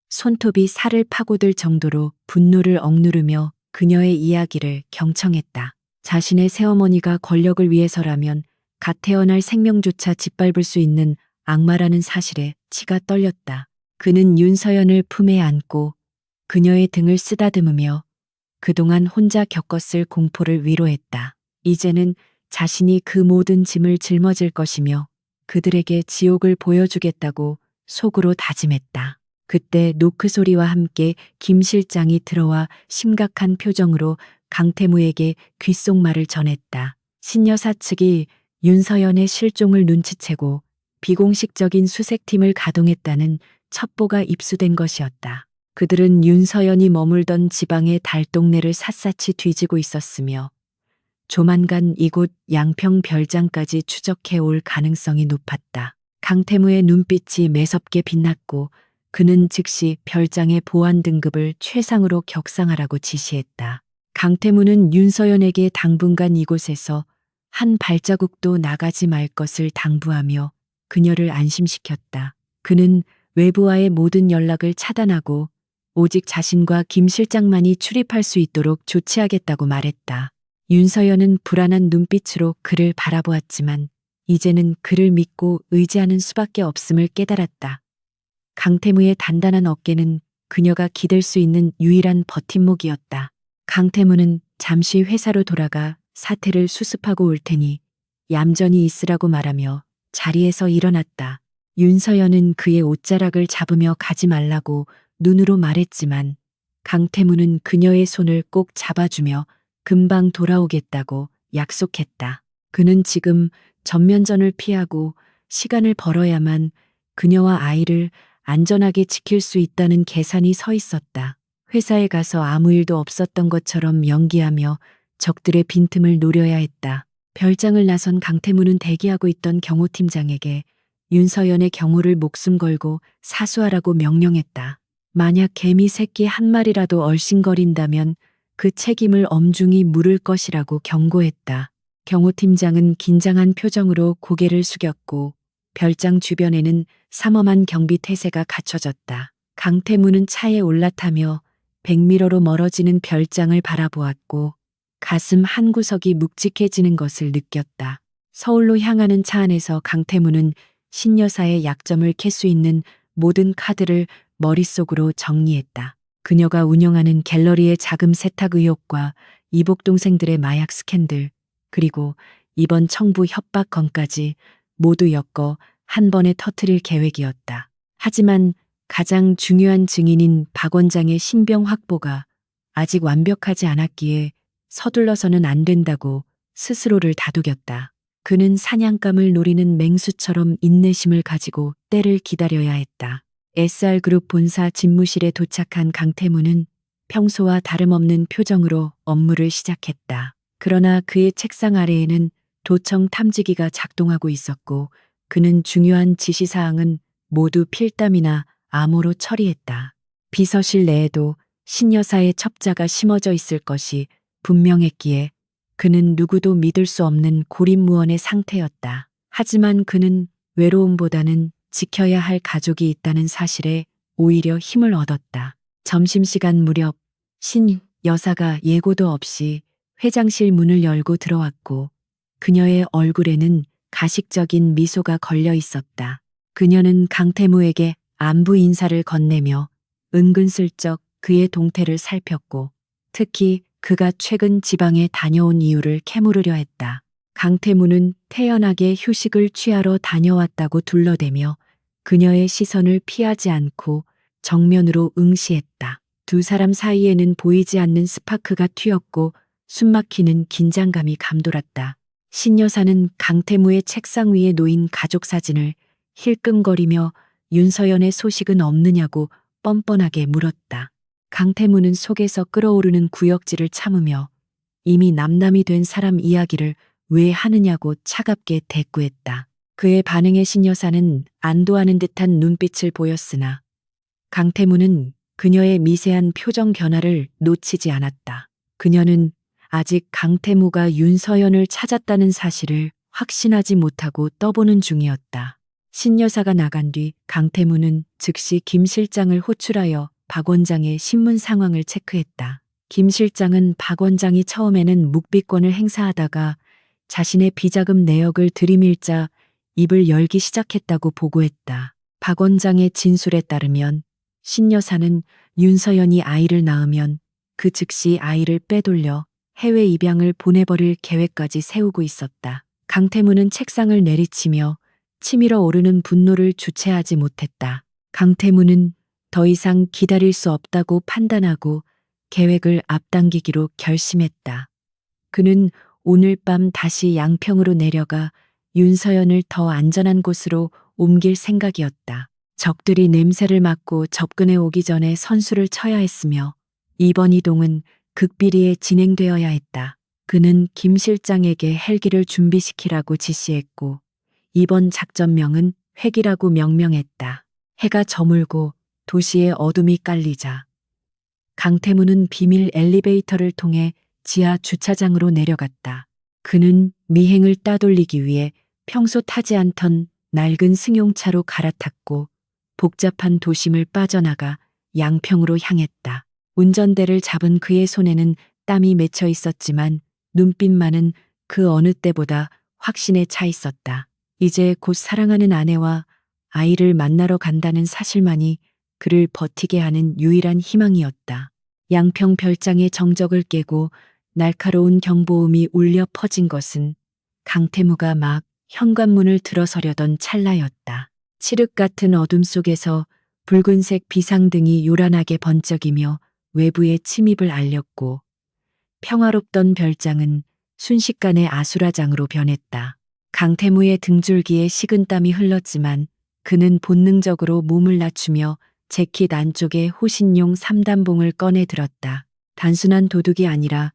손톱이 살을 파고들 정도로 분노를 억누르며 그녀의 이야기를 경청했다. 자신의 새어머니가 권력을 위해서라면 갓 태어날 생명조차 짓밟을 수 있는 악마라는 사실에 치가 떨렸다. 그는 윤서연을 품에 안고 그녀의 등을 쓰다듬으며 그동안 혼자 겪었을 공포를 위로했다. 이제는 자신이 그 모든 짐을 짊어질 것이며 그들에게 지옥을 보여주겠다고 속으로 다짐했다. 그때 노크 소리와 함께 김 실장이 들어와 심각한 표정으로 강태무에게 귓속말을 전했다. 신여사 측이 윤서연의 실종을 눈치채고 비공식적인 수색팀을 가동했다는 첩보가 입수된 것이었다. 그들은 윤서연이 머물던 지방의 달동네를 샅샅이 뒤지고 있었으며 조만간 이곳 양평 별장까지 추적해 올 가능성이 높았다. 강태무의 눈빛이 매섭게 빛났고 그는 즉시 별장의 보안 등급을 최상으로 격상하라고 지시했다. 강태무는 윤서연에게 당분간 이곳에서 한 발자국도 나가지 말 것을 당부하며 그녀를 안심시켰다. 그는 외부와의 모든 연락을 차단하고 오직 자신과 김 실장만이 출입할 수 있도록 조치하겠다고 말했다. 윤서연은 불안한 눈빛으로 그를 바라보았지만 이제는 그를 믿고 의지하는 수밖에 없음을 깨달았다. 강태무의 단단한 어깨는 그녀가 기댈 수 있는 유일한 버팀목이었다. 강태무는 잠시 회사로 돌아가 사태를 수습하고 올 테니 얌전히 있으라고 말하며 자리에서 일어났다. 윤서연은 그의 옷자락을 잡으며 가지 말라고 눈으로 말했지만 강태무는 그녀의 손을 꼭 잡아주며 금방 돌아오겠다고 약속했다. 그는 지금 전면전을 피하고 시간을 벌어야만 그녀와 아이를 안전하게 지킬 수 있다는 계산이 서 있었다. 회사에 가서 아무 일도 없었던 것처럼 연기하며 적들의 빈틈을 노려야 했다. 별장을 나선 강태무는 대기하고 있던 경호팀장에게 윤서연의 경호를 목숨 걸고 사수하라고 명령했다. 만약 개미 새끼 한 마리라도 얼씬거린다면 그 책임을 엄중히 물을 것이라고 경고했다. 경호팀장은 긴장한 표정으로 고개를 숙였고 별장 주변에는 삼엄한 경비 태세가 갖춰졌다. 강태무는 차에 올라타며 백미러로 멀어지는 별장을 바라보았고 가슴 한구석이 묵직해지는 것을 느꼈다. 서울로 향하는 차 안에서 강태무는 신여사의 약점을 캘 수 있는 모든 카드를 머릿속으로 정리했다. 그녀가 운영하는 갤러리의 자금 세탁 의혹과 이복 동생들의 마약 스캔들, 그리고 이번 청부 협박 건까지 모두 엮어 한 번에 터뜨릴 계획이었다. 하지만 가장 중요한 증인인 박 원장의 신병 확보가 아직 완벽하지 않았기에 서둘러서는 안 된다고 스스로를 다독였다. 그는 사냥감을 노리는 맹수처럼 인내심을 가지고 때를 기다려야 했다. SR그룹 본사 집무실에 도착한 강태무는 평소와 다름없는 표정으로 업무를 시작했다. 그러나 그의 책상 아래에는 도청 탐지기가 작동하고 있었고 그는 중요한 지시사항은 모두 필담이나 암호로 처리했다. 비서실 내에도 신여사의 첩자가 심어져 있을 것이 분명했기에 그는 누구도 믿을 수 없는 고립무원의 상태였다. 하지만 그는 외로움보다는 지켜야 할 가족이 있다는 사실에 오히려 힘을 얻었다. 점심시간 무렵 신 여사가 예고도 없이 회장실 문을 열고 들어왔고 그녀의 얼굴에는 가식적인 미소가 걸려 있었다. 그녀는 강태무에게 안부 인사를 건네며 은근슬쩍 그의 동태를 살폈고 특히 그가 최근 지방에 다녀온 이유를 캐물으려 했다. 강태무는 태연하게 휴식을 취하러 다녀왔다고 둘러대며 그녀의 시선을 피하지 않고 정면으로 응시했다. 두 사람 사이에는 보이지 않는 스파크가 튀었고 숨막히는 긴장감이 감돌았다. 신여사는 강태무의 책상 위에 놓인 가족 사진을 힐끔거리며 윤서연의 소식은 없느냐고 뻔뻔하게 물었다. 강태무는 속에서 끓어오르는 구역질을 참으며 이미 남남이 된 사람 이야기를 왜 하느냐고 차갑게 대꾸했다. 그의 반응에 신여사는 안도하는 듯한 눈빛을 보였으나 강태무는 그녀의 미세한 표정 변화를 놓치지 않았다. 그녀는 아직 강태무가 윤서연을 찾았다는 사실을 확신하지 못하고 떠보는 중이었다. 신여사가 나간 뒤 강태무는 즉시 김 실장을 호출하여 박 원장의 신문 상황을 체크했다. 김 실장은 박 원장이 처음에는 묵비권을 행사하다가 자신의 비자금 내역을 들이밀자 입을 열기 시작했다고 보고했다. 박 원장의 진술에 따르면 신 여사는 윤서연이 아이를 낳으면 그 즉시 아이를 빼돌려 해외 입양을 보내버릴 계획까지 세우고 있었다. 강태무는 책상을 내리치며 치밀어 오르는 분노를 주체하지 못했다. 강태무는 더 이상 기다릴 수 없다고 판단하고 계획을 앞당기기로 결심했다. 그는 오늘 밤 다시 양평으로 내려가 윤서연을 더 안전한 곳으로 옮길 생각이었다. 적들이 냄새를 맡고 접근해 오기 전에 선수를 쳐야 했으며 이번 이동은 극비리에 진행되어야 했다. 그는 김 실장에게 헬기를 준비시키라고 지시했고 이번 작전명은 회기라고 명명했다. 해가 저물고 도시의 어둠이 깔리자 강태무는 비밀 엘리베이터를 통해 지하 주차장으로 내려갔다. 그는 미행을 따돌리기 위해 평소 타지 않던 낡은 승용차로 갈아탔고 복잡한 도심을 빠져나가 양평으로 향했다. 운전대를 잡은 그의 손에는 땀이 맺혀 있었지만 눈빛만은 그 어느 때보다 확신에 차 있었다. 이제 곧 사랑하는 아내와 아이를 만나러 간다는 사실만이 그를 버티게 하는 유일한 희망이었다. 양평 별장의 정적을 깨고 날카로운 경보음이 울려 퍼진 것은 강태무가 막 현관문을 들어서려던 찰나였다. 칠흑 같은 어둠 속에서 붉은색 비상등이 요란하게 번쩍이며 외부의 침입을 알렸고 평화롭던 별장은 순식간에 아수라장으로 변했다. 강태무의 등줄기에 식은땀이 흘렀지만 그는 본능적으로 몸을 낮추며 재킷 안쪽에 호신용 3단봉을 꺼내 들었다. 단순한 도둑이 아니라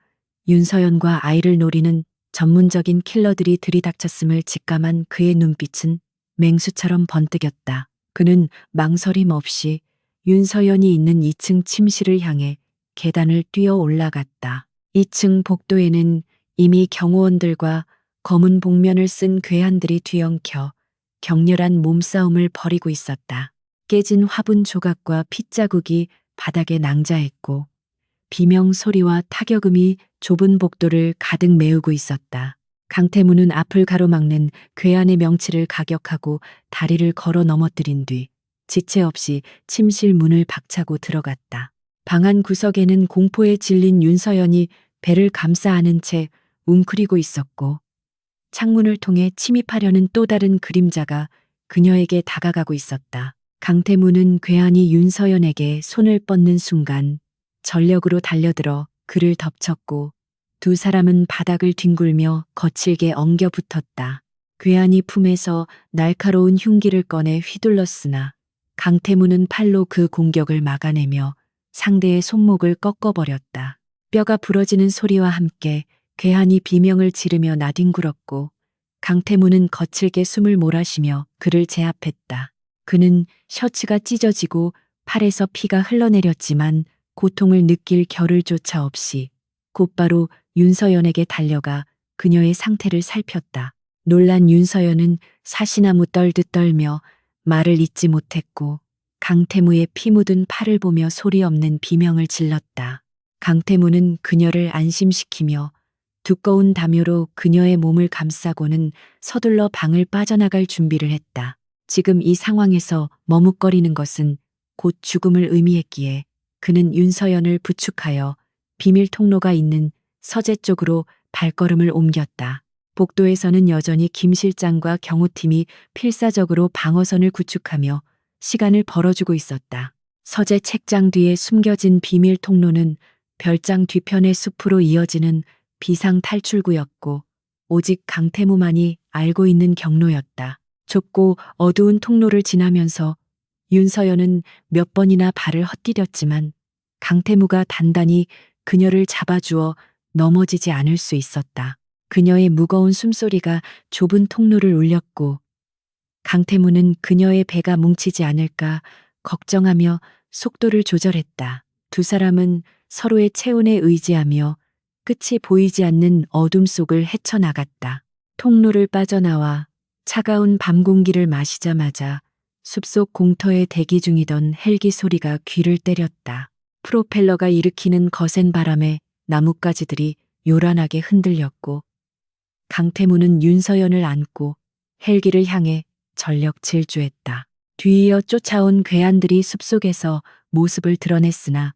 윤서연과 아이를 노리는 전문적인 킬러들이 들이닥쳤음을 직감한 그의 눈빛은 맹수처럼 번뜩였다. 그는 망설임 없이 윤서연이 있는 2층 침실을 향해 계단을 뛰어 올라갔다. 2층 복도에는 이미 경호원들과 검은 복면을 쓴 괴한들이 뒤엉켜 격렬한 몸싸움을 벌이고 있었다. 깨진 화분 조각과 핏자국이 바닥에 낭자했고 비명 소리와 타격음이 좁은 복도를 가득 메우고 있었다. 강태무는 앞을 가로막는 괴한의 명치를 가격하고 다리를 걸어 넘어뜨린 뒤 지체 없이 침실 문을 박차고 들어갔다. 방 안 구석에는 공포에 질린 윤서연이 배를 감싸 안은 채 웅크리고 있었고 창문을 통해 침입하려는 또 다른 그림자가 그녀에게 다가가고 있었다. 강태무는 괴한이 윤서연에게 손을 뻗는 순간 전력으로 달려들어 그를 덮쳤고 두 사람은 바닥을 뒹굴며 거칠게 엉겨 붙었다. 괴한이 품에서 날카로운 흉기를 꺼내 휘둘렀으나 강태무는 팔로 그 공격을 막아내며 상대의 손목을 꺾어버렸다. 뼈가 부러지는 소리와 함께 괴한이 비명을 지르며 나뒹굴었고 강태무는 거칠게 숨을 몰아쉬며 그를 제압했다. 그는 셔츠가 찢어지고 팔에서 피가 흘러내렸지만 고통을 느낄 겨를조차 없이 곧바로 윤서연에게 달려가 그녀의 상태를 살폈다. 놀란 윤서연은 사시나무 떨듯 떨며 말을 잇지 못했고 강태무의 피 묻은 팔을 보며 소리 없는 비명을 질렀다. 강태무는 그녀를 안심시키며 두꺼운 담요로 그녀의 몸을 감싸고는 서둘러 방을 빠져나갈 준비를 했다. 지금 이 상황에서 머뭇거리는 것은 곧 죽음을 의미했기에 그는 윤서연을 부축하여 비밀 통로가 있는 서재 쪽으로 발걸음을 옮겼다. 복도에서는 여전히 김 실장과 경호팀이 필사적으로 방어선을 구축하며 시간을 벌어주고 있었다. 서재 책장 뒤에 숨겨진 비밀 통로는 별장 뒤편의 숲으로 이어지는 비상 탈출구였고 오직 강태무만이 알고 있는 경로였다. 좁고 어두운 통로를 지나면서 윤서연은 몇 번이나 발을 헛디뎠지만 강태무가 단단히 그녀를 잡아주어 넘어지지 않을 수 있었다. 그녀의 무거운 숨소리가 좁은 통로를 울렸고 강태무는 그녀의 배가 뭉치지 않을까 걱정하며 속도를 조절했다. 두 사람은 서로의 체온에 의지하며 끝이 보이지 않는 어둠 속을 헤쳐나갔다. 통로를 빠져나와 차가운 밤 공기를 마시자마자 숲속 공터에 대기 중이던 헬기 소리가 귀를 때렸다. 프로펠러가 일으키는 거센 바람에 나뭇가지들이 요란하게 흔들렸고 강태무는 윤서연을 안고 헬기를 향해 전력 질주했다. 뒤이어 쫓아온 괴한들이 숲속에서 모습을 드러냈으나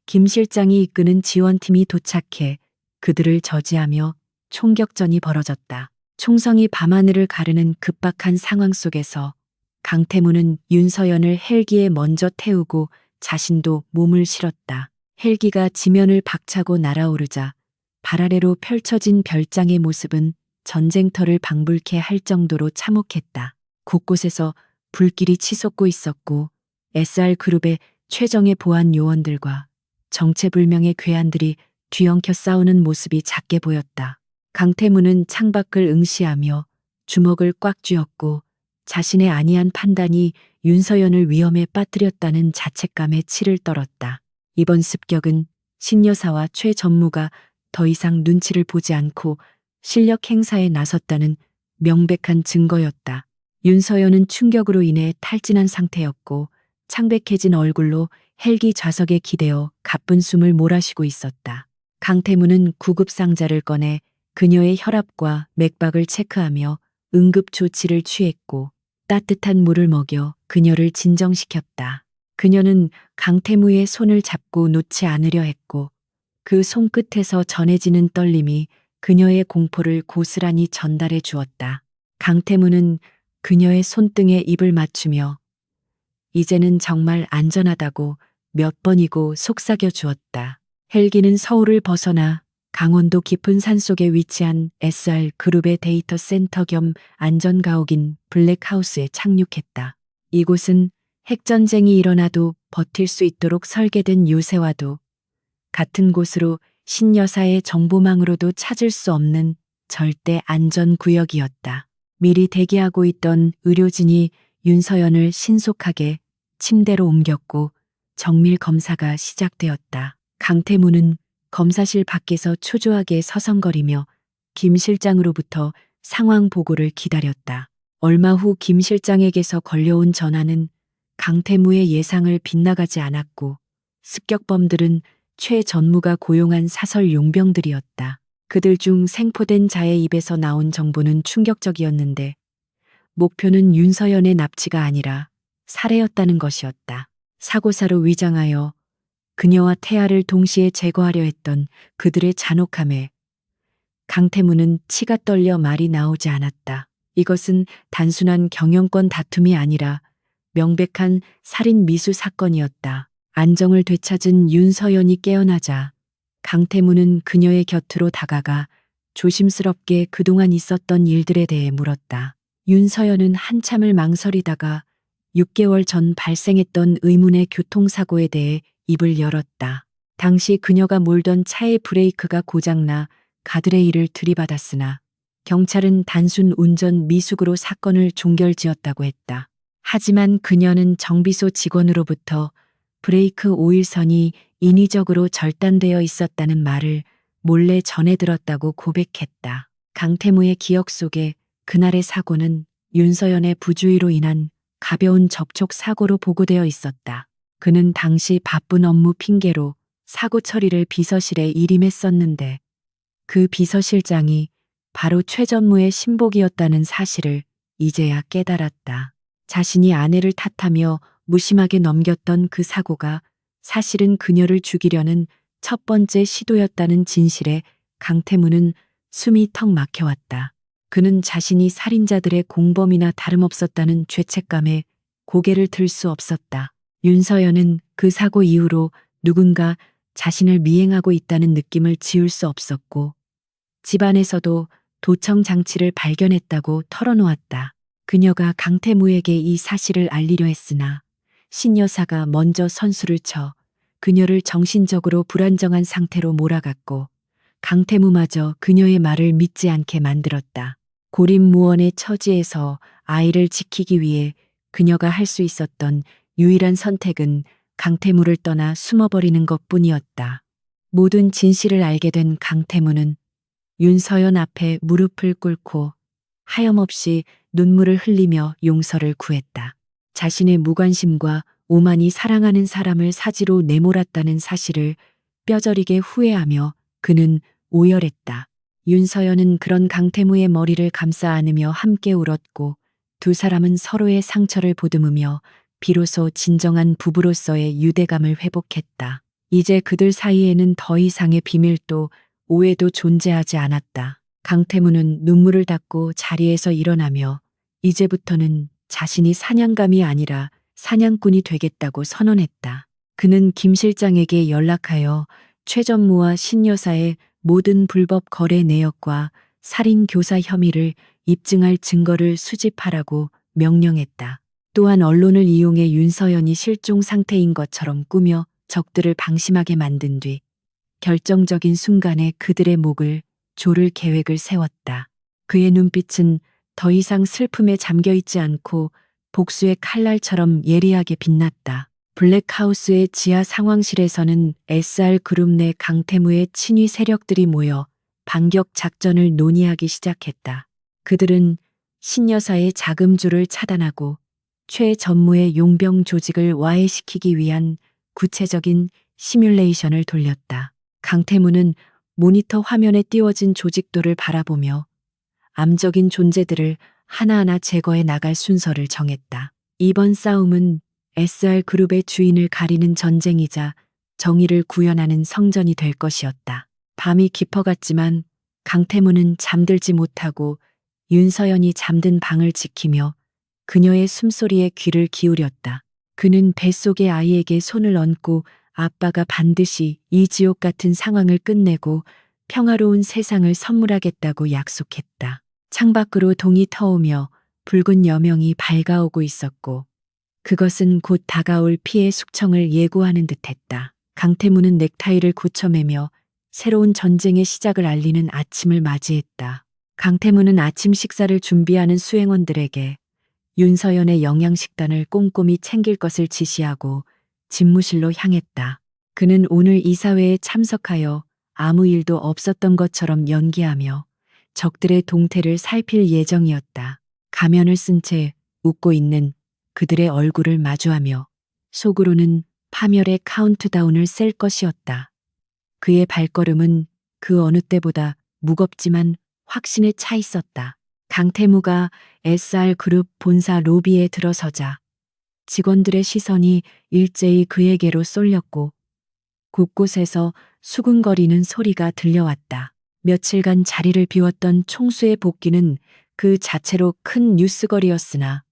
김 실장이 이끄는 지원팀이 도착해 그들을 저지하며 총격전이 벌어졌다. 총성이 밤하늘을 가르는 급박한 상황 속에서 강태무는 윤서연을 헬기에 먼저 태우고 자신도 몸을 실었다. 헬기가 지면을 박차고 날아오르자 발 아래로 펼쳐진 별장의 모습은 전쟁터를 방불케 할 정도로 참혹했다. 곳곳에서 불길이 치솟고 있었고 SR그룹의 최정예 보안 요원들과 정체불명의 괴한들이 뒤엉켜 싸우는 모습이 작게 보였다. 강태무는 창밖을 응시하며 주먹을 꽉 쥐었고 자신의 안이한 판단이 윤서연을 위험에 빠뜨렸다는 자책감에 치를 떨었다. 이번 습격은 신여사와 최 전무가 더 이상 눈치를 보지 않고 실력 행사에 나섰다는 명백한 증거였다. 윤서연은 충격으로 인해 탈진한 상태였고 창백해진 얼굴로 헬기 좌석에 기대어 가쁜 숨을 몰아쉬고 있었다. 강태무는 구급상자를 꺼내 그녀의 혈압과 맥박을 체크하며 응급 조치를 취했고 따뜻한 물을 먹여 그녀를 진정시켰다. 그녀는 강태무의 손을 잡고 놓지 않으려 했고 그 손끝에서 전해지는 떨림이 그녀의 공포를 고스란히 전달해 주었다. 강태무는 그녀의 손등에 입을 맞추며 이제는 정말 안전하다고 몇 번이고 속삭여 주었다. 헬기는 서울을 벗어나 강원도 깊은 산속에 위치한 SR그룹의 데이터 센터 겸 안전가옥인 블랙하우스에 착륙했다. 이곳은 핵전쟁이 일어나도 버틸 수 있도록 설계된 요새와도 같은 곳으로 신여사의 정보망으로도 찾을 수 없는 절대 안전구역이었다. 미리 대기하고 있던 의료진이 윤서연을 신속하게 침대로 옮겼고 정밀 검사가 시작되었다. 강태무는 검사실 밖에서 초조하게 서성거리며 김 실장으로부터 상황 보고를 기다렸다. 얼마 후 김 실장에게서 걸려온 전화는 강태무의 예상을 빗나가지 않았고 습격범들은 최 전무가 고용한 사설 용병들이었다. 그들 중 생포된 자의 입에서 나온 정보는 충격적이었는데 목표는 윤서연의 납치가 아니라 살해였다는 것이었다. 사고사로 위장하여 그녀와 태아를 동시에 제거하려 했던 그들의 잔혹함에 강태무는 치가 떨려 말이 나오지 않았다. 이것은 단순한 경영권 다툼이 아니라 명백한 살인 미수 사건이었다. 안정을 되찾은 윤서연이 깨어나자 강태무는 그녀의 곁으로 다가가 조심스럽게 그동안 있었던 일들에 대해 물었다. 윤서연은 한참을 망설이다가 6개월 전 발생했던 의문의 교통사고에 대해 입을 열었다. 당시 그녀가 몰던 차의 브레이크가 고장나 가드레일을 들이받았으나 경찰은 단순 운전 미숙으로 사건을 종결지었다고 했다. 하지만 그녀는 정비소 직원으로부터 브레이크 오일선이 인위적으로 절단되어 있었다는 말을 몰래 전해 들었다고 고백했다. 강태무의 기억 속에 그날의 사고는 윤서연의 부주의로 인한 가벼운 접촉 사고로 보고되어 있었다. 그는 당시 바쁜 업무 핑계로 사고 처리를 비서실에 일임했었는데 그 비서실장이 바로 최전무의 신복이었다는 사실을 이제야 깨달았다. 자신이 아내를 탓하며 무심하게 넘겼던 그 사고가 사실은 그녀를 죽이려는 첫 번째 시도였다는 진실에 강태무는 숨이 턱 막혀왔다. 그는 자신이 살인자들의 공범이나 다름없었다는 죄책감에 고개를 들 수 없었다. 윤서연은 그 사고 이후로 누군가 자신을 미행하고 있다는 느낌을 지울 수 없었고 집안에서도 도청 장치를 발견했다고 털어놓았다. 그녀가 강태무에게 이 사실을 알리려 했으나 신 여사가 먼저 선수를 쳐 그녀를 정신적으로 불안정한 상태로 몰아갔고 강태무마저 그녀의 말을 믿지 않게 만들었다. 고립무원의 처지에서 아이를 지키기 위해 그녀가 할 수 있었던 유일한 선택은 강태무를 떠나 숨어버리는 것뿐이었다. 모든 진실을 알게 된 강태무는 윤서연 앞에 무릎을 꿇고 하염없이 눈물을 흘리며 용서를 구했다. 자신의 무관심과 오만이 사랑하는 사람을 사지로 내몰았다는 사실을 뼈저리게 후회하며 그는 오열했다. 윤서연은 그런 강태무의 머리를 감싸 안으며 함께 울었고 두 사람은 서로의 상처를 보듬으며 비로소 진정한 부부로서의 유대감을 회복했다. 이제 그들 사이에는 더 이상의 비밀도 오해도 존재하지 않았다. 강태무는 눈물을 닦고 자리에서 일어나며 이제부터는 자신이 사냥감이 아니라 사냥꾼이 되겠다고 선언했다. 그는 김 실장에게 연락하여 최전무와 신 여사의 모든 불법 거래 내역과 살인 교사 혐의를 입증할 증거를 수집하라고 명령했다. 또한 언론을 이용해 윤서연이 실종 상태인 것처럼 꾸며 적들을 방심하게 만든 뒤 결정적인 순간에 그들의 목을 조를 계획을 세웠다. 그의 눈빛은 더 이상 슬픔에 잠겨있지 않고 복수의 칼날처럼 예리하게 빛났다. 블랙하우스의 지하 상황실에서는 SR그룹 내 강태무의 친위 세력들이 모여 반격 작전을 논의하기 시작했다. 그들은 신여사의 자금주를 차단하고 최 전무의 용병 조직을 와해시키기 위한 구체적인 시뮬레이션을 돌렸다. 강태무는 모니터 화면에 띄워진 조직도를 바라보며 암적인 존재들을 하나하나 제거해 나갈 순서를 정했다. 이번 싸움은 SR그룹의 주인을 가리는 전쟁이자 정의를 구현하는 성전이 될 것이었다. 밤이 깊어갔지만 강태무는 잠들지 못하고 윤서연이 잠든 방을 지키며 그녀의 숨소리에 귀를 기울였다. 그는 뱃속의 아이에게 손을 얹고 아빠가 반드시 이 지옥 같은 상황을 끝내고 평화로운 세상을 선물하겠다고 약속했다. 창밖으로 동이 터오며 붉은 여명이 밝아오고 있었고 그것은 곧 다가올 피해 숙청을 예고하는 듯했다. 강태무는 넥타이를 고쳐매며 새로운 전쟁의 시작을 알리는 아침을 맞이했다. 강태무는 아침 식사를 준비하는 수행원들에게 윤서연의 영양식단을 꼼꼼히 챙길 것을 지시하고 집무실로 향했다. 그는 오늘 이사회에 참석하여 아무 일도 없었던 것처럼 연기하며 적들의 동태를 살필 예정이었다. 가면을 쓴 채 웃고 있는 그들의 얼굴을 마주하며 속으로는 파멸의 카운트다운을 셀 것이었다. 그의 발걸음은 그 어느 때보다 무겁지만 확신에 차 있었다. 강태무가 SR그룹 본사 로비에 들어서자 직원들의 시선이 일제히 그에게로 쏠렸고 곳곳에서 수근거리는 소리가 들려왔다. 며칠간 자리를 비웠던 총수의 복귀는 그 자체로 큰 뉴스거리였으나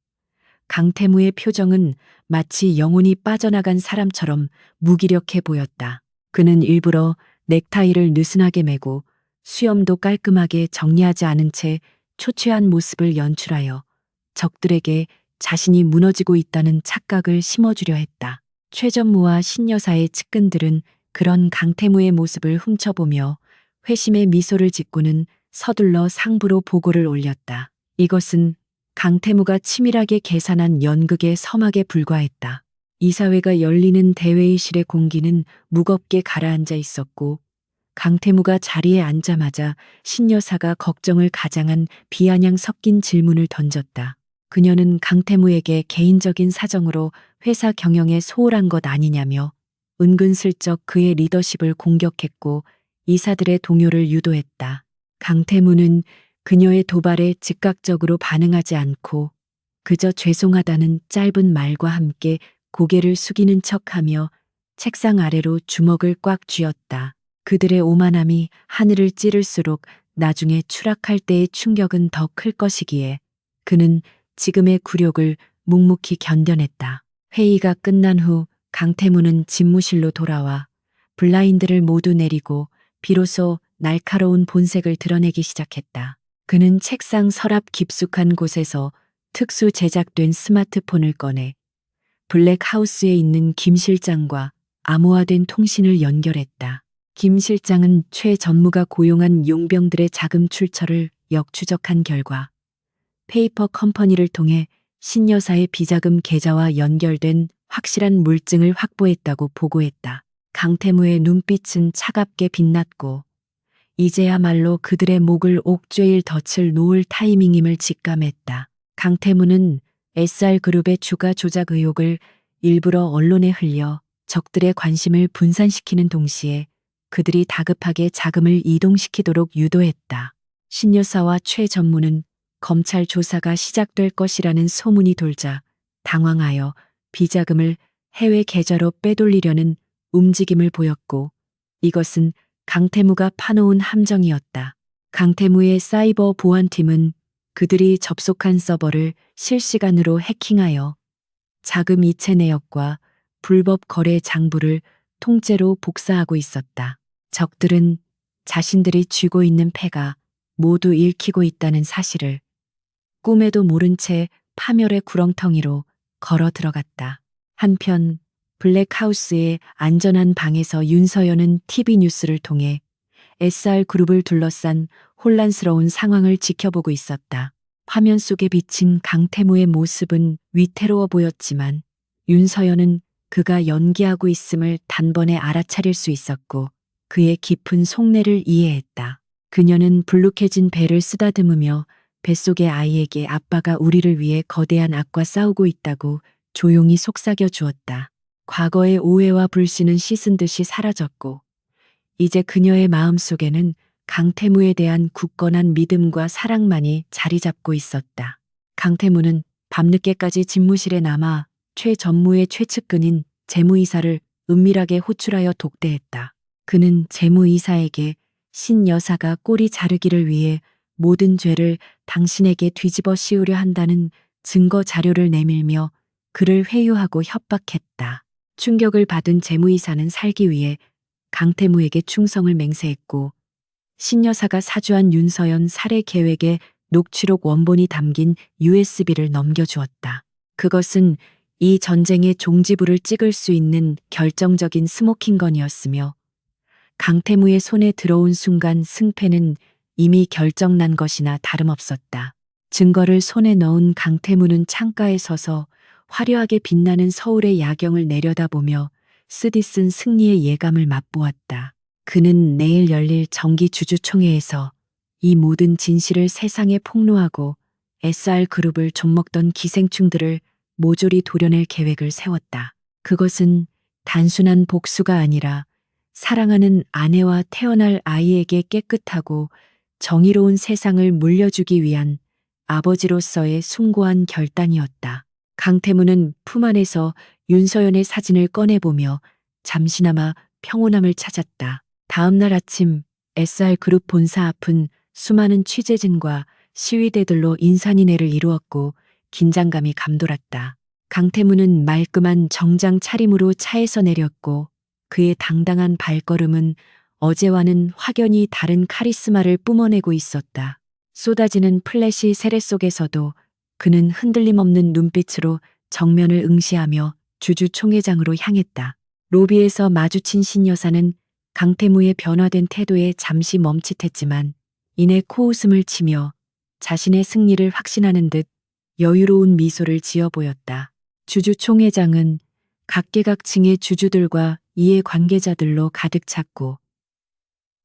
강태무의 표정은 마치 영혼이 빠져나간 사람처럼 무기력해 보였다. 그는 일부러 넥타이를 느슨하게 매고 수염도 깔끔하게 정리하지 않은 채 초췌한 모습을 연출하여 적들에게 자신이 무너지고 있다는 착각을 심어주려 했다. 최전무와 신여사의 측근들은 그런 강태무의 모습을 훔쳐보며 회심의 미소를 짓고는 서둘러 상부로 보고를 올렸다. 이것은 강태무가 치밀하게 계산한 연극의 서막에 불과했다. 이사회가 열리는 대회의실의 공기는 무겁게 가라앉아 있었고 강태무가 자리에 앉자마자 신여사가 걱정을 가장한 비아냥 섞인 질문을 던졌다. 그녀는 강태무에게 개인적인 사정으로 회사 경영에 소홀한 것 아니냐며 은근슬쩍 그의 리더십을 공격했고 이사들의 동요를 유도했다. 강태무는 그녀의 도발에 즉각적으로 반응하지 않고 그저 죄송하다는 짧은 말과 함께 고개를 숙이는 척하며 책상 아래로 주먹을 꽉 쥐었다. 그들의 오만함이 하늘을 찌를수록 나중에 추락할 때의 충격은 더 클 것이기에 그는 지금의 굴욕을 묵묵히 견뎌냈다. 회의가 끝난 후 강태무는 집무실로 돌아와 블라인드를 모두 내리고 비로소 날카로운 본색을 드러내기 시작했다. 그는 책상 서랍 깊숙한 곳에서 특수 제작된 스마트폰을 꺼내 블랙하우스에 있는 김 실장과 암호화된 통신을 연결했다. 김 실장은 최 전무가 고용한 용병들의 자금 출처를 역추적한 결과 페이퍼 컴퍼니를 통해 신여사의 비자금 계좌와 연결된 확실한 물증을 확보했다고 보고했다. 강태무의 눈빛은 차갑게 빛났고 이제야말로 그들의 목을 옥죄일 덫을 놓을 타이밍임을 직감했다. 강태무는 SR그룹의 주가 조작 의혹을 일부러 언론에 흘려 적들의 관심을 분산시키는 동시에 그들이 다급하게 자금을 이동시키도록 유도했다. 신여사와 최 전무는 검찰 조사가 시작될 것이라는 소문이 돌자 당황하여 비자금을 해외 계좌로 빼돌리려는 움직임을 보였고 이것은 강태무가 파놓은 함정이었다. 강태무의 사이버 보안팀은 그들이 접속한 서버를 실시간으로 해킹하여 자금 이체 내역과 불법 거래 장부를 통째로 복사하고 있었다. 적들은 자신들이 쥐고 있는 패가 모두 읽히고 있다는 사실을 꿈에도 모른 채 파멸의 구렁텅이로 걸어 들어갔다. 한편 블랙하우스의 안전한 방에서 윤서연은 TV 뉴스를 통해 SR그룹을 둘러싼 혼란스러운 상황을 지켜보고 있었다. 화면 속에 비친 강태무의 모습은 위태로워 보였지만 윤서연은 그가 연기하고 있음을 단번에 알아차릴 수 있었고 그의 깊은 속내를 이해했다. 그녀는 불룩해진 배를 쓰다듬으며 뱃속의 아이에게 아빠가 우리를 위해 거대한 악과 싸우고 있다고 조용히 속삭여 주었다. 과거의 오해와 불신은 씻은 듯이 사라졌고 이제 그녀의 마음속에는 강태무에 대한 굳건한 믿음과 사랑만이 자리 잡고 있었다. 강태무는 밤늦게까지 집무실에 남아 최 전무의 최측근인 재무이사를 은밀하게 호출하여 독대했다. 그는 재무이사에게 신 여사가 꼬리 자르기를 위해 모든 죄를 당신에게 뒤집어 씌우려 한다는 증거 자료를 내밀며 그를 회유하고 협박했다. 충격을 받은 재무이사는 살기 위해 강태무에게 충성을 맹세했고 신 여사가 사주한 윤서연 살해 계획의 녹취록 원본이 담긴 USB를 넘겨주었다. 그것은 이 전쟁의 종지부를 찍을 수 있는 결정적인 스모킹건이었으며 강태무의 손에 들어온 순간 승패는 이미 결정난 것이나 다름없었다. 증거를 손에 넣은 강태무는 창가에 서서 화려하게 빛나는 서울의 야경을 내려다보며 쓰디쓴 승리의 예감을 맛보았다. 그는 내일 열릴 정기주주총회에서 이 모든 진실을 세상에 폭로하고 SR그룹을 좀먹던 기생충들을 모조리 도려낼 계획을 세웠다. 그것은 단순한 복수가 아니라 사랑하는 아내와 태어날 아이에게 깨끗하고 정의로운 세상을 물려주기 위한 아버지로서의 숭고한 결단이었다. 강태무는 품 안에서 윤서연의 사진을 꺼내보며 잠시나마 평온함을 찾았다. 다음 날 아침 SR그룹 본사 앞은 수많은 취재진과 시위대들로 인산인해를 이루었고 긴장감이 감돌았다. 강태무는 말끔한 정장 차림으로 차에서 내렸고 그의 당당한 발걸음은 어제와는 확연히 다른 카리스마를 뿜어내고 있었다. 쏟아지는 플래시 세례 속에서도 그는 흔들림 없는 눈빛으로 정면을 응시하며 주주 총회장으로 향했다. 로비에서 마주친 신여사는 강태무의 변화된 태도에 잠시 멈칫했지만 이내 코웃음을 치며 자신의 승리를 확신하는 듯 여유로운 미소를 지어 보였다. 주주 총회장은 각계각층의 주주들과 이해 관계자들로 가득 찼고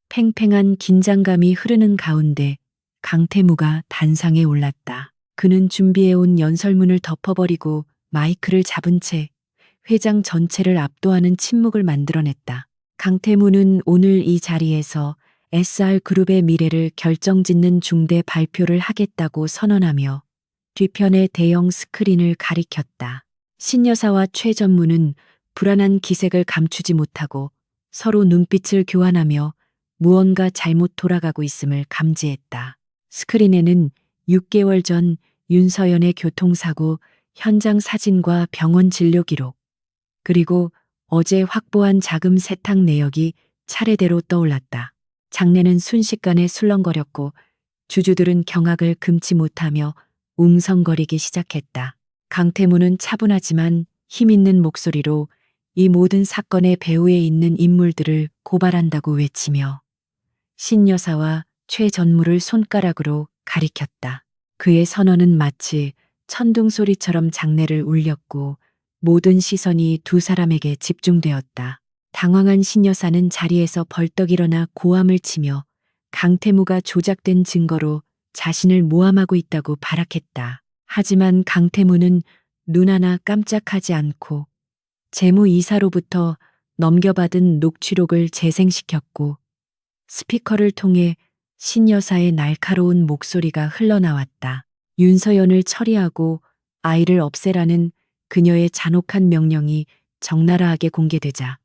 팽팽한 긴장감이 흐르는 가운데 강태무가 단상에 올랐다. 그는 준비해온 연설문을 덮어버리고 마이크를 잡은 채 회장 전체를 압도하는 침묵을 만들어냈다. 강태무는 오늘 이 자리에서 SR그룹의 미래를 결정짓는 중대 발표를 하겠다고 선언하며 뒤편의 대형 스크린을 가리켰다. 신여사와 최 전무는 불안한 기색을 감추지 못하고 서로 눈빛을 교환하며 무언가 잘못 돌아가고 있음을 감지했다. 스크린에는 6개월 전 윤서연의 교통사고 현장 사진과 병원 진료 기록, 그리고 어제 확보한 자금 세탁 내역이 차례대로 떠올랐다. 장내는 순식간에 술렁거렸고 주주들은 경악을 금치 못하며 웅성거리기 시작했다. 강태무는 차분하지만 힘있는 목소리로 이 모든 사건의 배후에 있는 인물들을 고발한다고 외치며 신여사와 최 전무를 손가락으로 가리켰다. 그의 선언은 마치 천둥 소리처럼 장내를 울렸고 모든 시선이 두 사람에게 집중되었다. 당황한 신여사는 자리에서 벌떡 일어나 고함을 치며 강태무가 조작된 증거로 자신을 모함하고 있다고 발악했다. 하지만 강태무는 눈 하나 깜짝하지 않고 재무이사로부터 넘겨받은 녹취록을 재생시켰고 스피커를 통해 신여사의 날카로운 목소리가 흘러나왔다. 윤서연을 처리하고 아이를 없애라는 그녀의 잔혹한 명령이 적나라하게 공개되자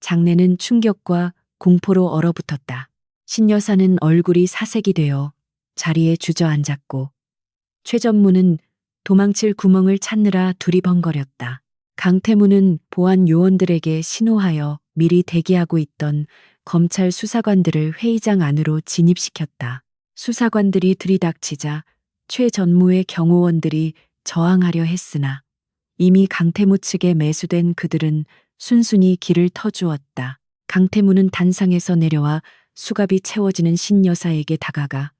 장내는 충격과 공포로 얼어붙었다. 신여사는 얼굴이 사색이 되어 자리에 주저앉았고 최 전무는 도망칠 구멍을 찾느라 두리번거렸다. 강태무는 보안 요원들에게 신호하여 미리 대기하고 있던 검찰 수사관들을 회의장 안으로 진입시켰다. 수사관들이 들이닥치자 최 전무의 경호원들이 저항하려 했으나 이미 강태무 측에 매수된 그들은 순순히 길을 터주었다. 강태무는 단상에서 내려와 수갑이 채워지는 신여사에게 다가가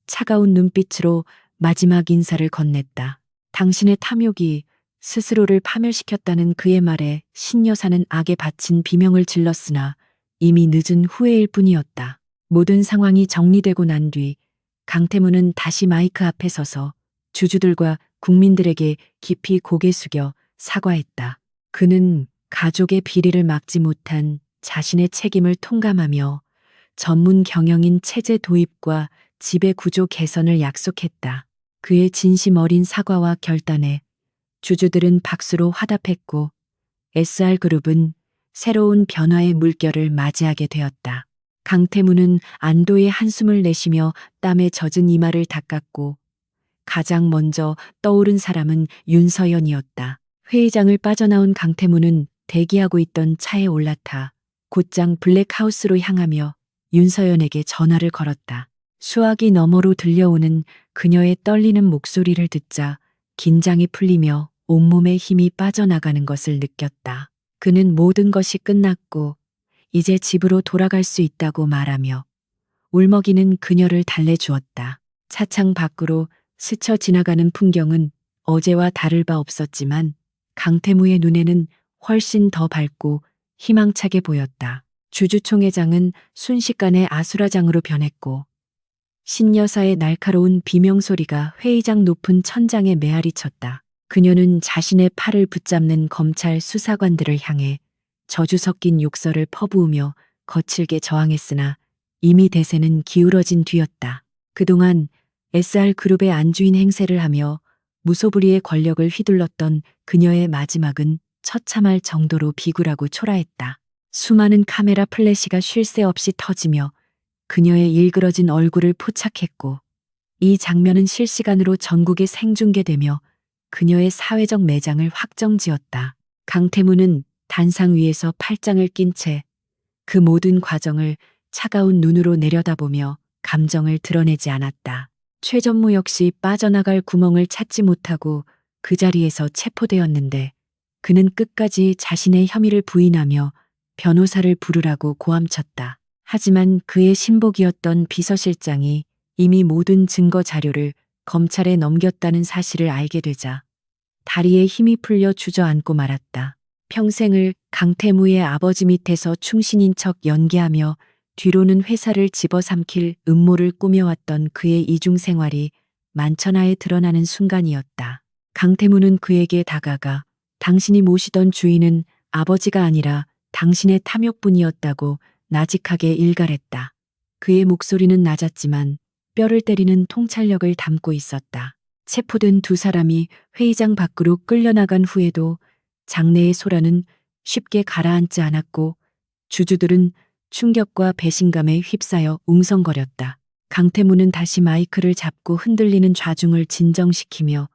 차가운 눈빛으로 마지막 인사를 건넸다. 당신의 탐욕이 스스로를 파멸시켰다는 그의 말에 신여사는 악에 바친 비명을 질렀으나 이미 늦은 후회일 뿐이었다. 모든 상황이 정리되고 난 뒤 강태무는 다시 마이크 앞에 서서 주주들과 국민들에게 깊이 고개 숙여 사과했다. 그는 가족의 비리를 막지 못한 자신의 책임을 통감하며 전문 경영인 체제 도입과 지배 구조 개선을 약속했다. 그의 진심 어린 사과와 결단에 주주들은 박수로 화답했고 SR그룹은 새로운 변화의 물결을 맞이하게 되었다. 강태무는 안도의 한숨을 내쉬며 땀에 젖은 이마를 닦았고 가장 먼저 떠오른 사람은 윤서연이었다. 회의장을 빠져나온 강태무는 대기하고 있던 차에 올라타 곧장 블랙하우스로 향하며 윤서연에게 전화를 걸었다. 수화기 너머로 들려오는 그녀의 떨리는 목소리를 듣자 긴장이 풀리며 온몸에 힘이 빠져나가는 것을 느꼈다. 그는 모든 것이 끝났고 이제 집으로 돌아갈 수 있다고 말하며 울먹이는 그녀를 달래주었다. 차창 밖으로 스쳐 지나가는 풍경은 어제와 다를 바 없었지만 강태무의 눈에는 훨씬 더 밝고 희망차게 보였다. 주주총회장은 순식간에 아수라장으로 변했고 신여사의 날카로운 비명소리가 회의장 높은 천장에 메아리 쳤다. 그녀는 자신의 팔을 붙잡는 검찰 수사관들을 향해 저주 섞인 욕설을 퍼부으며 거칠게 저항했으나 이미 대세는 기울어진 뒤였다. 그동안 SR그룹의 안주인 행세를 하며 무소불위의 권력을 휘둘렀던 그녀의 마지막은 처참할 정도로 비굴하고 초라했다. 수많은 카메라 플래시가 쉴 새 없이 터지며 그녀의 일그러진 얼굴을 포착했고 이 장면은 실시간으로 전국에 생중계되며 그녀의 사회적 매장을 확정지었다. 강태무는 단상 위에서 팔짱을 낀 채 그 모든 과정을 차가운 눈으로 내려다보며 감정을 드러내지 않았다. 최전무 역시 빠져나갈 구멍을 찾지 못하고 그 자리에서 체포되었는데 그는 끝까지 자신의 혐의를 부인하며 변호사를 부르라고 고함쳤다. 하지만 그의 신복이었던 비서실장이 이미 모든 증거 자료를 검찰에 넘겼다는 사실을 알게 되자 다리에 힘이 풀려 주저앉고 말았다. 평생을 강태무의 아버지 밑에서 충신인 척 연기하며 뒤로는 회사를 집어삼킬 음모를 꾸며왔던 그의 이중 생활이 만천하에 드러나는 순간이었다. 강태무는 그에게 다가가 당신이 모시던 주인은 아버지가 아니라 당신의 탐욕뿐이었다고 나직하게 일갈했다. 그의 목소리는 낮았지만 뼈를 때리는 통찰력을 담고 있었다. 체포된 두 사람이 회의장 밖으로 끌려나간 후에도 장내의 소란은 쉽게 가라앉지 않았고 주주들은 충격과 배신감에 휩싸여 웅성거렸다. 강태무는 다시 마이크를 잡고 흔들리는 좌중을 진정시키며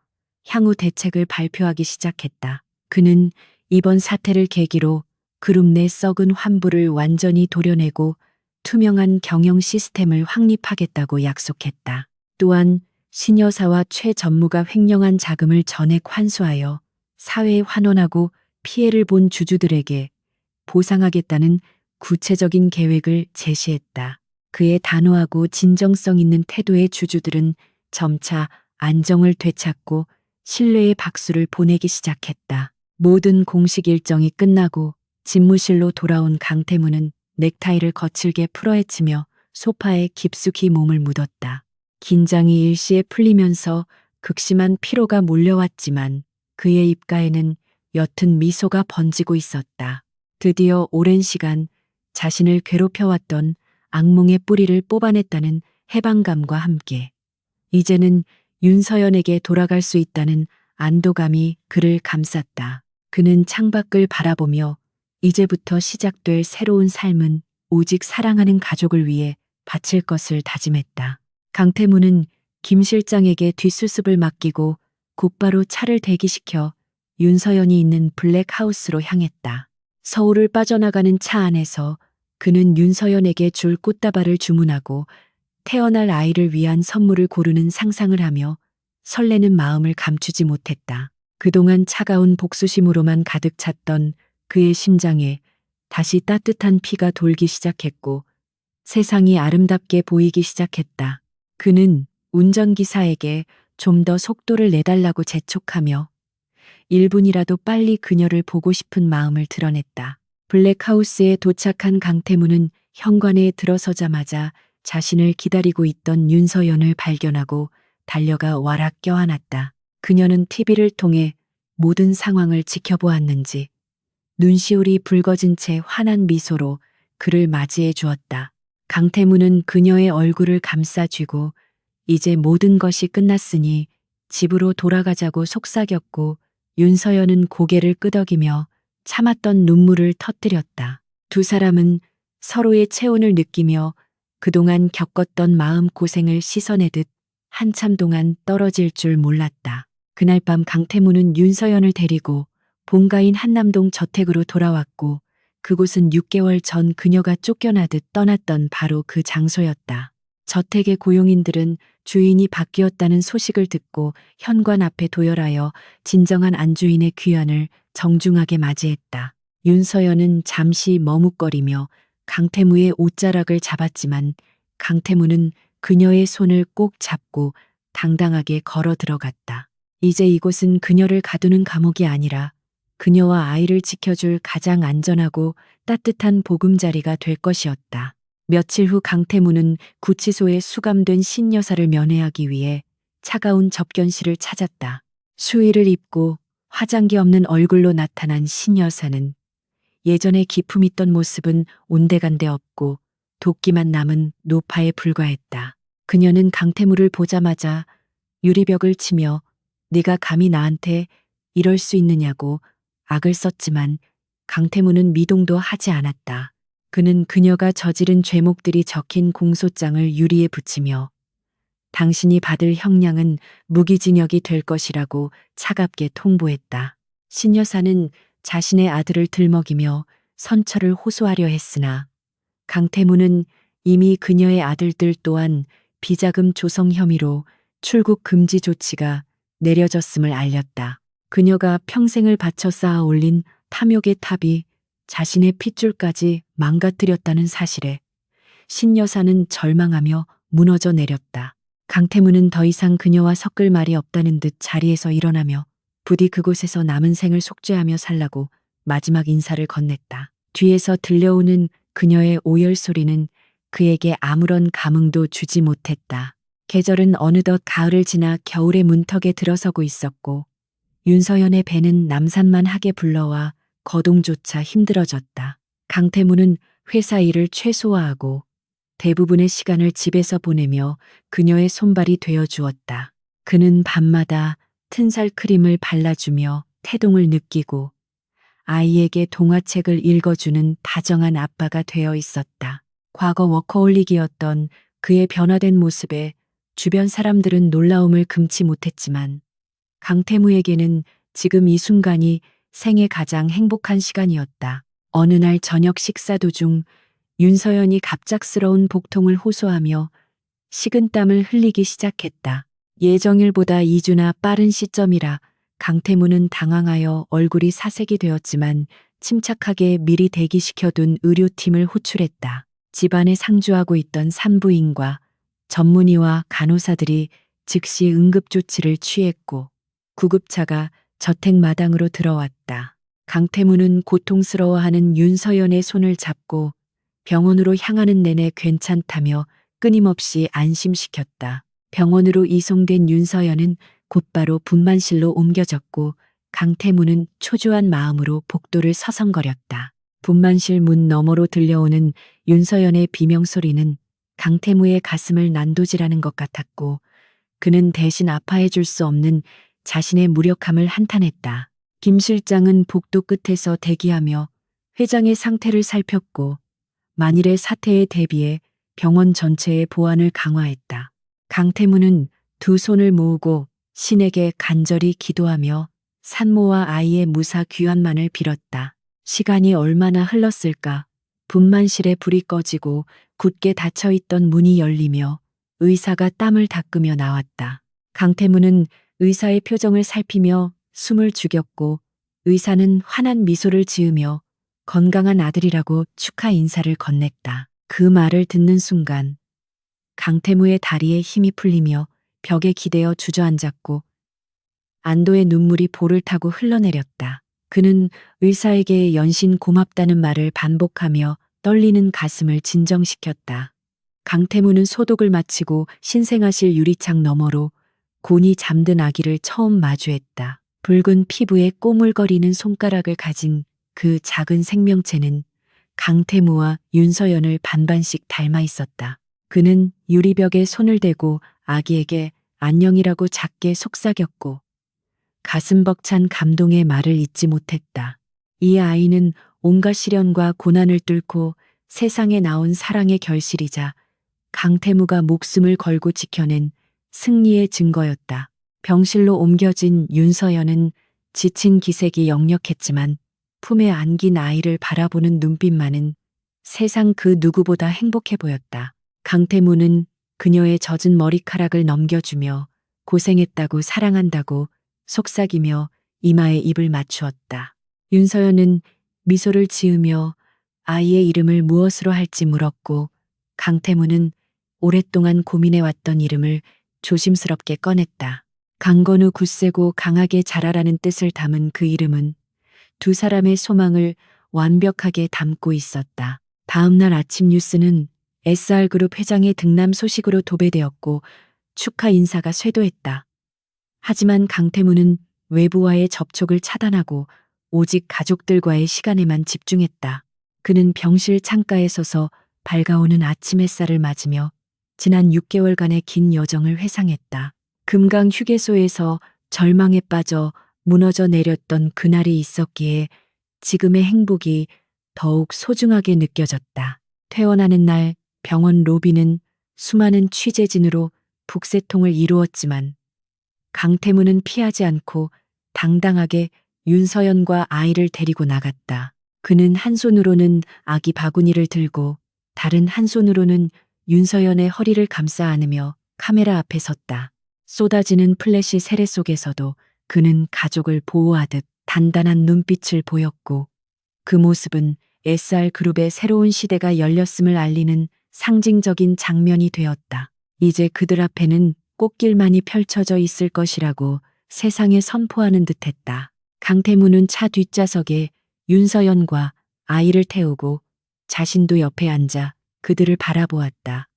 향후 대책을 발표하기 시작했다. 그는 이번 사태를 계기로 그룹 내 썩은 환부를 완전히 도려내고 투명한 경영 시스템을 확립하겠다고 약속했다. 또한 신 여사와 최 전무가 횡령한 자금을 전액 환수하여 사회에 환원하고 피해를 본 주주들에게 보상하겠다는 구체적인 계획을 제시했다. 그의 단호하고 진정성 있는 태도의 주주들은 점차 안정을 되찾고 신뢰의 박수를 보내기 시작했다. 모든 공식 일정이 끝나고 집무실로 돌아온 강태무는 넥타이를 거칠게 풀어헤치며 소파에 깊숙이 몸을 묻었다. 긴장이 일시에 풀리면서 극심한 피로가 몰려왔지만 그의 입가에는 옅은 미소가 번지고 있었다. 드디어 오랜 시간 자신을 괴롭혀왔던 악몽의 뿌리를 뽑아냈다는 해방감과 함께 이제는 윤서연에게 돌아갈 수 있다는 안도감이 그를 감쌌다. 그는 창밖을 바라보며 이제부터 시작될 새로운 삶은 오직 사랑하는 가족을 위해 바칠 것을 다짐했다. 강태무는 김 실장에게 뒷수습을 맡기고 곧바로 차를 대기시켜 윤서연이 있는 블랙하우스로 향했다. 서울을 빠져나가는 차 안에서 그는 윤서연에게 줄 꽃다발을 주문하고 태어날 아이를 위한 선물을 고르는 상상을 하며 설레는 마음을 감추지 못했다. 그동안 차가운 복수심으로만 가득 찼던 그의 심장에 다시 따뜻한 피가 돌기 시작했고 세상이 아름답게 보이기 시작했다. 그는 운전기사에게 좀 더 속도를 내달라고 재촉하며 1분이라도 빨리 그녀를 보고 싶은 마음을 드러냈다. 블랙하우스에 도착한 강태무는 현관에 들어서자마자 자신을 기다리고 있던 윤서연을 발견하고 달려가 와락 껴안았다. 그녀는 TV를 통해 모든 상황을 지켜보았는지 눈시울이 붉어진 채 환한 미소로 그를 맞이해 주었다. 강태무는 그녀의 얼굴을 감싸쥐고 이제 모든 것이 끝났으니 집으로 돌아가자고 속삭였고 윤서연은 고개를 끄덕이며 참았던 눈물을 터뜨렸다. 두 사람은 서로의 체온을 느끼며 그동안 겪었던 마음 고생을 씻어내듯 한참 동안 떨어질 줄 몰랐다. 그날 밤 강태무는 윤서연을 데리고 본가인 한남동 저택으로 돌아왔고 그곳은 6개월 전 그녀가 쫓겨나듯 떠났던 바로 그 장소였다. 저택의 고용인들은 주인이 바뀌었다는 소식을 듣고 현관 앞에 도열하여 진정한 안주인의 귀환을 정중하게 맞이했다. 윤서연은 잠시 머뭇거리며 강태무의 옷자락을 잡았지만 강태무는 그녀의 손을 꼭 잡고 당당하게 걸어 들어갔다. 이제 이곳은 그녀를 가두는 감옥이 아니라 그녀와 아이를 지켜줄 가장 안전하고 따뜻한 보금자리가 될 것이었다. 며칠 후 강태무는 구치소에 수감된 신 여사를 면회하기 위해 차가운 접견실을 찾았다. 수의를 입고 화장기 없는 얼굴로 나타난 신 여사는 예전에 기품 있던 모습은 온데간데 없고 도끼만 남은 노파에 불과했다. 그녀는 강태무를 보자마자 유리벽을 치며 네가 감히 나한테 이럴 수 있느냐고 악을 썼지만 강태무는 미동도 하지 않았다. 그는 그녀가 저지른 죄목들이 적힌 공소장을 유리에 붙이며 당신이 받을 형량은 무기징역이 될 것이라고 차갑게 통보했다. 신 여사는 자신의 아들을 들먹이며 선처를 호소하려 했으나 강태무는 이미 그녀의 아들들 또한 비자금 조성 혐의로 출국 금지 조치가 내려졌음을 알렸다. 그녀가 평생을 바쳐 쌓아 올린 탐욕의 탑이 자신의 핏줄까지 망가뜨렸다는 사실에 신 여사는 절망하며 무너져 내렸다. 강태무는 더 이상 그녀와 섞을 말이 없다는 듯 자리에서 일어나며 부디 그곳에서 남은 생을 속죄하며 살라고 마지막 인사를 건넸다. 뒤에서 들려오는 그녀의 오열 소리는 그에게 아무런 감흥도 주지 못했다. 계절은 어느덧 가을을 지나 겨울의 문턱에 들어서고 있었고 윤서연의 배는 남산만 하게 불러와 거동조차 힘들어졌다. 강태무는 회사 일을 최소화하고 대부분의 시간을 집에서 보내며 그녀의 손발이 되어 주었다. 그는 밤마다 튼살 크림을 발라주며 태동을 느끼고 아이에게 동화책을 읽어주는 다정한 아빠가 되어 있었다. 과거 워커홀릭이었던 그의 변화된 모습에 주변 사람들은 놀라움을 금치 못했지만 강태무에게는 지금 이 순간이 생애 가장 행복한 시간이었다. 어느 날 저녁 식사 도중 윤서연이 갑작스러운 복통을 호소하며 식은땀을 흘리기 시작했다. 예정일보다 2주나 빠른 시점이라 강태무는 당황하여 얼굴이 사색이 되었지만 침착하게 미리 대기시켜둔 의료팀을 호출했다. 집안에 상주하고 있던 산부인과 전문의와 간호사들이 즉시 응급조치를 취했고 구급차가 저택 마당으로 들어왔다. 강태무는 고통스러워하는 윤서연의 손을 잡고 병원으로 향하는 내내 괜찮다며 끊임없이 안심시켰다. 병원으로 이송된 윤서연은 곧바로 분만실로 옮겨졌고 강태무는 초조한 마음으로 복도를 서성거렸다. 분만실 문 너머로 들려오는 윤서연의 비명소리는 강태무의 가슴을 난도질하는 것 같았고 그는 대신 아파해 줄 수 없는 자신의 무력함을 한탄했다. 김 실장은 복도 끝에서 대기하며 회장의 상태를 살폈고 만일의 사태에 대비해 병원 전체의 보안을 강화했다. 강태무는 두 손을 모으고 신에게 간절히 기도하며 산모와 아이의 무사 귀환만을 빌었다. 시간이 얼마나 흘렀을까? 분만실에 불이 꺼지고 굳게 닫혀있던 문이 열리며 의사가 땀을 닦으며 나왔다. 강태무는 의사의 표정을 살피며 숨을 죽였고 의사는 환한 미소를 지으며 건강한 아들이라고 축하 인사를 건넸다. 그 말을 듣는 순간 강태무의 다리에 힘이 풀리며 벽에 기대어 주저앉았고 안도의 눈물이 볼을 타고 흘러내렸다. 그는 의사에게 연신 고맙다는 말을 반복하며 떨리는 가슴을 진정시켰다. 강태무는 소독을 마치고 신생아실 유리창 너머로 곤히 잠든 아기를 처음 마주했다. 붉은 피부에 꼬물거리는 손가락을 가진 그 작은 생명체는 강태무와 윤서연을 반반씩 닮아 있었다. 그는 유리벽에 손을 대고 아기에게 안녕이라고 작게 속삭였고 가슴 벅찬 감동의 말을 잊지 못했다. 이 아이는 온갖 시련과 고난을 뚫고 세상에 나온 사랑의 결실이자 강태무가 목숨을 걸고 지켜낸 승리의 증거였다. 병실로 옮겨진 윤서연은 지친 기색이 역력했지만 품에 안긴 아이를 바라보는 눈빛만은 세상 그 누구보다 행복해 보였다. 강태무는 그녀의 젖은 머리카락을 넘겨주며 고생했다고 사랑한다고 속삭이며 이마에 입을 맞추었다. 윤서연은 미소를 지으며 아이의 이름을 무엇으로 할지 물었고 강태무는 오랫동안 고민해왔던 이름을 조심스럽게 꺼냈다. 강건우 굳세고 강하게 자라라는 뜻을 담은 그 이름은 두 사람의 소망을 완벽하게 담고 있었다. 다음 날 아침 뉴스는 SR그룹 회장의 등남 소식으로 도배되었고 축하 인사가 쇄도했다. 하지만 강태무는 외부와의 접촉을 차단하고 오직 가족들과의 시간에만 집중했다. 그는 병실 창가에 서서 밝아오는 아침 햇살을 맞으며 지난 6개월간의 긴 여정을 회상했다. 금강 휴게소에서 절망에 빠져 무너져 내렸던 그날이 있었기에 지금의 행복이 더욱 소중하게 느껴졌다. 퇴원하는 날 병원 로비는 수많은 취재진으로 북새통을 이루었지만 강태무는 피하지 않고 당당하게 윤서연과 아이를 데리고 나갔다. 그는 한 손으로는 아기 바구니를 들고 다른 한 손으로는 윤서연의 허리를 감싸 안으며 카메라 앞에 섰다. 쏟아지는 플래시 세례 속에서도 그는 가족을 보호하듯 단단한 눈빛을 보였고 그 모습은 SR그룹의 새로운 시대가 열렸음을 알리는 상징적인 장면이 되었다. 이제 그들 앞에는 꽃길만이 펼쳐져 있을 것이라고 세상에 선포하는 듯했다. 강태무는 차 뒷좌석에 윤서연과 아이를 태우고 자신도 옆에 앉아 그들을 바라보았다.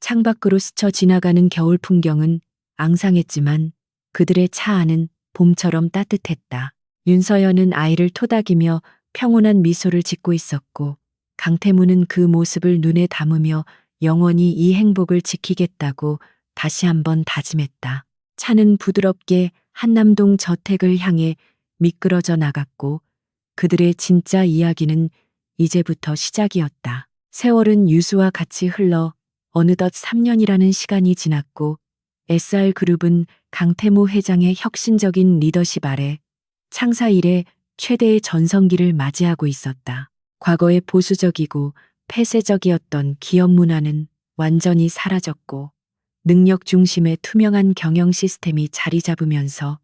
창밖으로 스쳐 지나가는 겨울 풍경은 앙상했지만 그들의 차 안은 봄처럼 따뜻했다. 윤서연은 아이를 토닥이며 평온한 미소를 짓고 있었고 강태무는 그 모습을 눈에 담으며 영원히 이 행복을 지키겠다고 다시 한번 다짐했다. 차는 부드럽게 한남동 저택을 향해 미끄러져 나갔고 그들의 진짜 이야기는 이제부터 시작이었다. 세월은 유수와 같이 흘러 어느덧 3년이라는 시간이 지났고 SR그룹은 강태무 회장의 혁신적인 리더십 아래 창사 이래 최대의 전성기를 맞이하고 있었다. 과거의 보수적이고 폐쇄적이었던 기업 문화는 완전히 사라졌고 능력 중심의 투명한 경영 시스템이 자리 잡으면서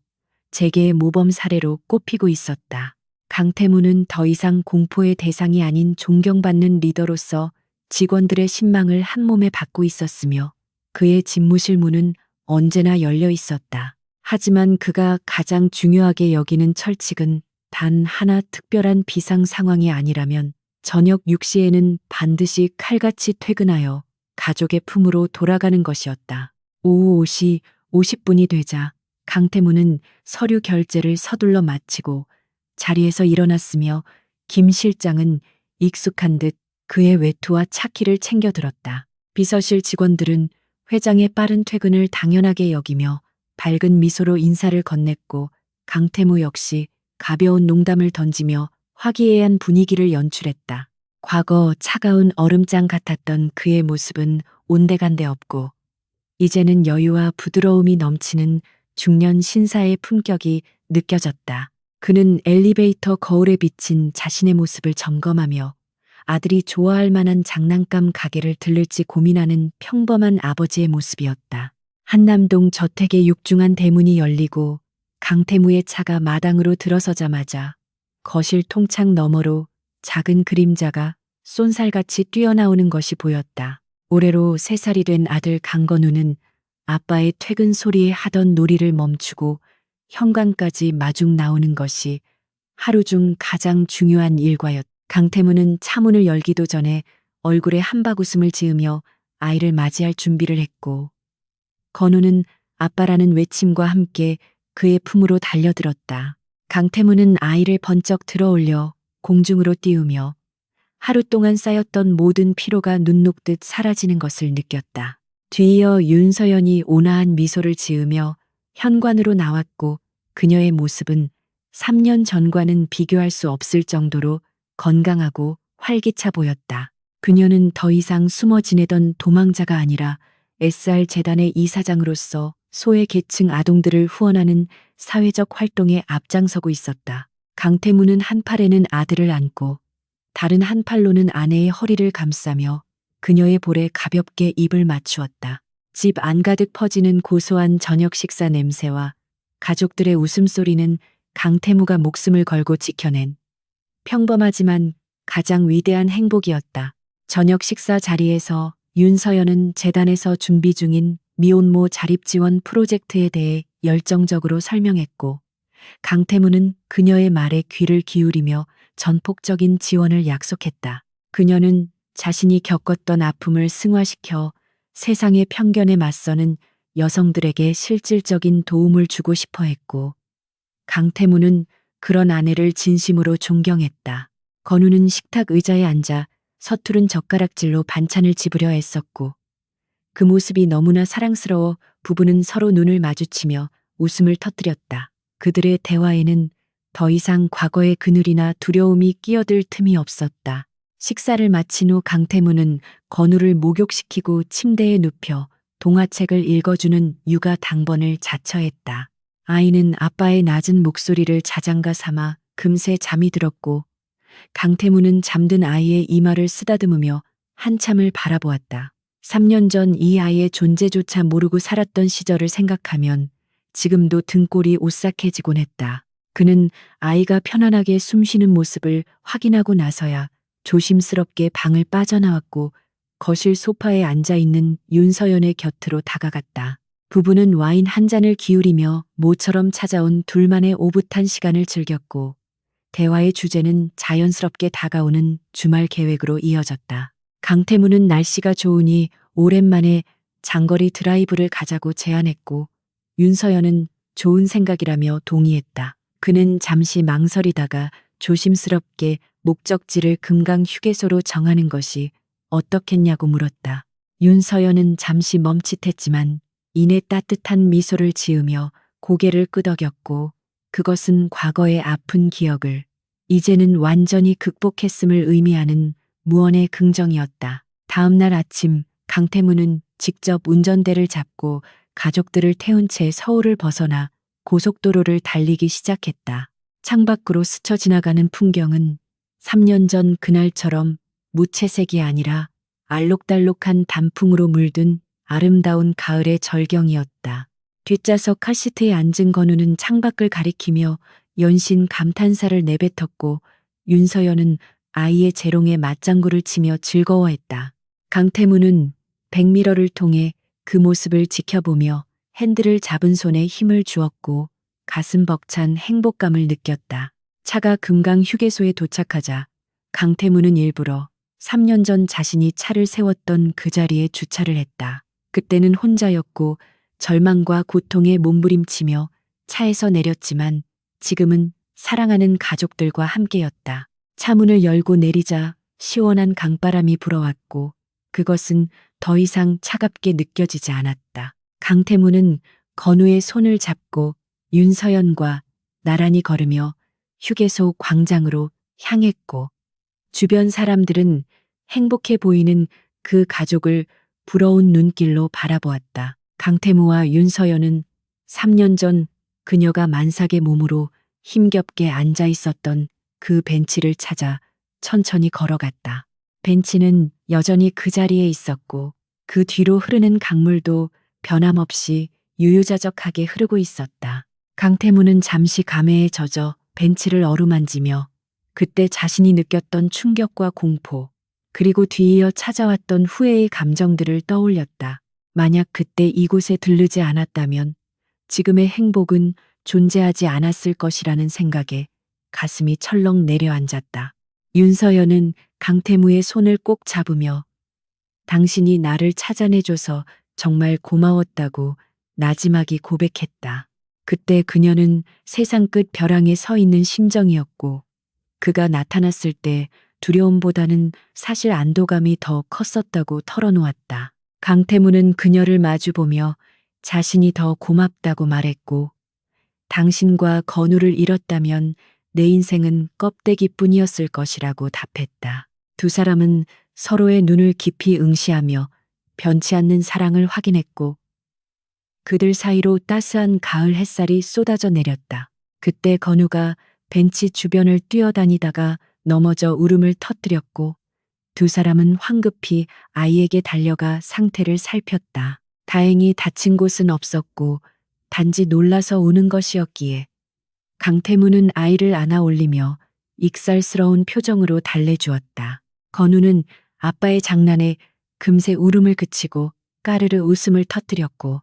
재계의 모범 사례로 꼽히고 있었다. 강태무는 더 이상 공포의 대상이 아닌 존경받는 리더로서 직원들의 신망을 한몸에 받고 있었으며 그의 집무실 문은 언제나 열려 있었다. 하지만 그가 가장 중요하게 여기는 철칙은 단 하나 특별한 비상 상황이 아니라면 저녁 6시에는 반드시 칼같이 퇴근하여 가족의 품으로 돌아가는 것이었다. 오후 5시 50분이 되자 강태무는 서류 결제를 서둘러 마치고 자리에서 일어났으며 김 실장은 익숙한 듯 그의 외투와 차키를 챙겨 들었다. 비서실 직원들은 회장의 빠른 퇴근을 당연하게 여기며 밝은 미소로 인사를 건넸고 강태무 역시 가벼운 농담을 던지며 화기애애한 분위기를 연출했다. 과거 차가운 얼음장 같았던 그의 모습은 온데간데 없고 이제는 여유와 부드러움이 넘치는 중년 신사의 품격이 느껴졌다. 그는 엘리베이터 거울에 비친 자신의 모습을 점검하며 아들이 좋아할 만한 장난감 가게를 들를지 고민하는 평범한 아버지의 모습이었다. 한남동 저택의 육중한 대문이 열리고 강태무의 차가 마당으로 들어서자마자 거실 통창 너머로 작은 그림자가 쏜살같이 뛰어나오는 것이 보였다. 올해로 3살이 된 아들 강건우는 아빠의 퇴근 소리에 하던 놀이를 멈추고 현관까지 마중 나오는 것이 하루 중 가장 중요한 일과였다. 강태무는 차문을 열기도 전에 얼굴에 한박웃음을 지으며 아이를 맞이할 준비를 했고 건우는 아빠라는 외침과 함께 그의 품으로 달려들었다. 강태무는 아이를 번쩍 들어올려 공중으로 띄우며 하루 동안 쌓였던 모든 피로가 눈 녹듯 사라지는 것을 느꼈다. 뒤이어 윤서연이 온화한 미소를 지으며 현관으로 나왔고 그녀의 모습은 3년 전과는 비교할 수 없을 정도로 건강하고 활기차 보였다. 그녀는 더 이상 숨어 지내던 도망자가 아니라 SR재단의 이사장으로서 소외 계층 아동들을 후원하는 사회적 활동에 앞장서고 있었다. 강태무는 한 팔에는 아들을 안고 다른 한 팔로는 아내의 허리를 감싸며 그녀의 볼에 가볍게 입을 맞추었다. 집 안가득 퍼지는 고소한 저녁 식사 냄새와 가족들의 웃음소리는 강태무가 목숨을 걸고 지켜낸 평범하지만 가장 위대한 행복이었다. 저녁 식사 자리에서 윤서연은 재단에서 준비 중인 미혼모 자립 지원 프로젝트에 대해 열정적으로 설명했고 강태무는 그녀의 말에 귀를 기울이며 전폭적인 지원을 약속했다. 그녀는 자신이 겪었던 아픔을 승화시켜 세상의 편견에 맞서는 여성들에게 실질적인 도움을 주고 싶어 했고 강태무는 그런 아내를 진심으로 존경했다. 건우는 식탁 의자에 앉아 서투른 젓가락질로 반찬을 집으려 애썼고 그 모습이 너무나 사랑스러워 부부는 서로 눈을 마주치며 웃음을 터뜨렸다. 그들의 대화에는 더 이상 과거의 그늘이나 두려움이 끼어들 틈이 없었다. 식사를 마친 후 강태무는 건우를 목욕시키고 침대에 눕혀 동화책을 읽어주는 육아 당번을 자처했다. 아이는 아빠의 낮은 목소리를 자장가 삼아 금세 잠이 들었고 강태무는 잠든 아이의 이마를 쓰다듬으며 한참을 바라보았다. 3년 전 이 아이의 존재조차 모르고 살았던 시절을 생각하면 지금도 등골이 오싹해지곤 했다. 그는 아이가 편안하게 숨쉬는 모습을 확인하고 나서야 조심스럽게 방을 빠져나왔고 거실 소파에 앉아 있는 윤서연의 곁으로 다가갔다. 부부는 와인 한 잔을 기울이며 모처럼 찾아온 둘만의 오붓한 시간을 즐겼고 대화의 주제는 자연스럽게 다가오는 주말 계획으로 이어졌다. 강태무는 날씨가 좋으니 오랜만에 장거리 드라이브를 가자고 제안했고 윤서연은 좋은 생각이라며 동의했다. 그는 잠시 망설이다가 조심스럽게 목적지를 금강 휴게소로 정하는 것이 어떻겠냐고 물었다. 윤서연은 잠시 멈칫했지만 이내 따뜻한 미소를 지으며 고개를 끄덕였고 그것은 과거의 아픈 기억을 이제는 완전히 극복했음을 의미하는 무언의 긍정이었다. 다음 날 아침 강태무는 직접 운전대를 잡고 가족들을 태운 채 서울을 벗어나 고속도로를 달리기 시작했다. 창밖으로 스쳐 지나가는 풍경은 3년 전 그날처럼 무채색이 아니라 알록달록한 단풍으로 물든 아름다운 가을의 절경이었다. 뒷좌석 카시트에 앉은 건우는 창밖을 가리키며 연신 감탄사를 내뱉었고 윤서연은 아이의 재롱에 맞장구를 치며 즐거워했다. 강태무는 백미러를 통해 그 모습을 지켜보며 핸들을 잡은 손에 힘을 주었고 가슴 벅찬 행복감을 느꼈다. 차가 금강 휴게소에 도착하자 강태무는 일부러 3년 전 자신이 차를 세웠던 그 자리에 주차를 했다. 그때는 혼자였고 절망과 고통에 몸부림치며 차에서 내렸지만 지금은 사랑하는 가족들과 함께였다. 차문을 열고 내리자 시원한 강바람이 불어왔고 그것은 더 이상 차갑게 느껴지지 않았다. 강태무는 건우의 손을 잡고 윤서연과 나란히 걸으며 휴게소 광장으로 향했고 주변 사람들은 행복해 보이는 그 가족을 부러운 눈길로 바라보았다. 강태무와 윤서연은 3년 전 그녀가 만삭의 몸으로 힘겹게 앉아 있었던 그 벤치를 찾아 천천히 걸어갔다. 벤치는 여전히 그 자리에 있었고 그 뒤로 흐르는 강물도 변함없이 유유자적하게 흐르고 있었다. 강태무는 잠시 감회에 젖어 벤치를 어루만지며 그때 자신이 느꼈던 충격과 공포, 그리고 뒤이어 찾아왔던 후회의 감정들을 떠올렸다. 만약 그때 이곳에 들르지 않았다면 지금의 행복은 존재하지 않았을 것이라는 생각에 가슴이 철렁 내려앉았다. 윤서연은 강태무의 손을 꼭 잡으며 당신이 나를 찾아내줘서 정말 고마웠다고 나지막이 고백했다. 그때 그녀는 세상 끝 벼랑에 서 있는 심정이었고 그가 나타났을 때 두려움보다는 사실 안도감이 더 컸었다고 털어놓았다. 강태무는 그녀를 마주보며 자신이 더 고맙다고 말했고 당신과 건우를 잃었다면 내 인생은 껍데기뿐이었을 것이라고 답했다. 두 사람은 서로의 눈을 깊이 응시하며 변치 않는 사랑을 확인했고 그들 사이로 따스한 가을 햇살이 쏟아져 내렸다. 그때 건우가 벤치 주변을 뛰어다니다가 넘어져 울음을 터뜨렸고 두 사람은 황급히 아이에게 달려가 상태를 살폈다. 다행히 다친 곳은 없었고 단지 놀라서 우는 것이었기에 강태무는 아이를 안아 올리며 익살스러운 표정으로 달래주었다. 건우는 아빠의 장난에 금세 울음을 그치고 까르르 웃음을 터뜨렸고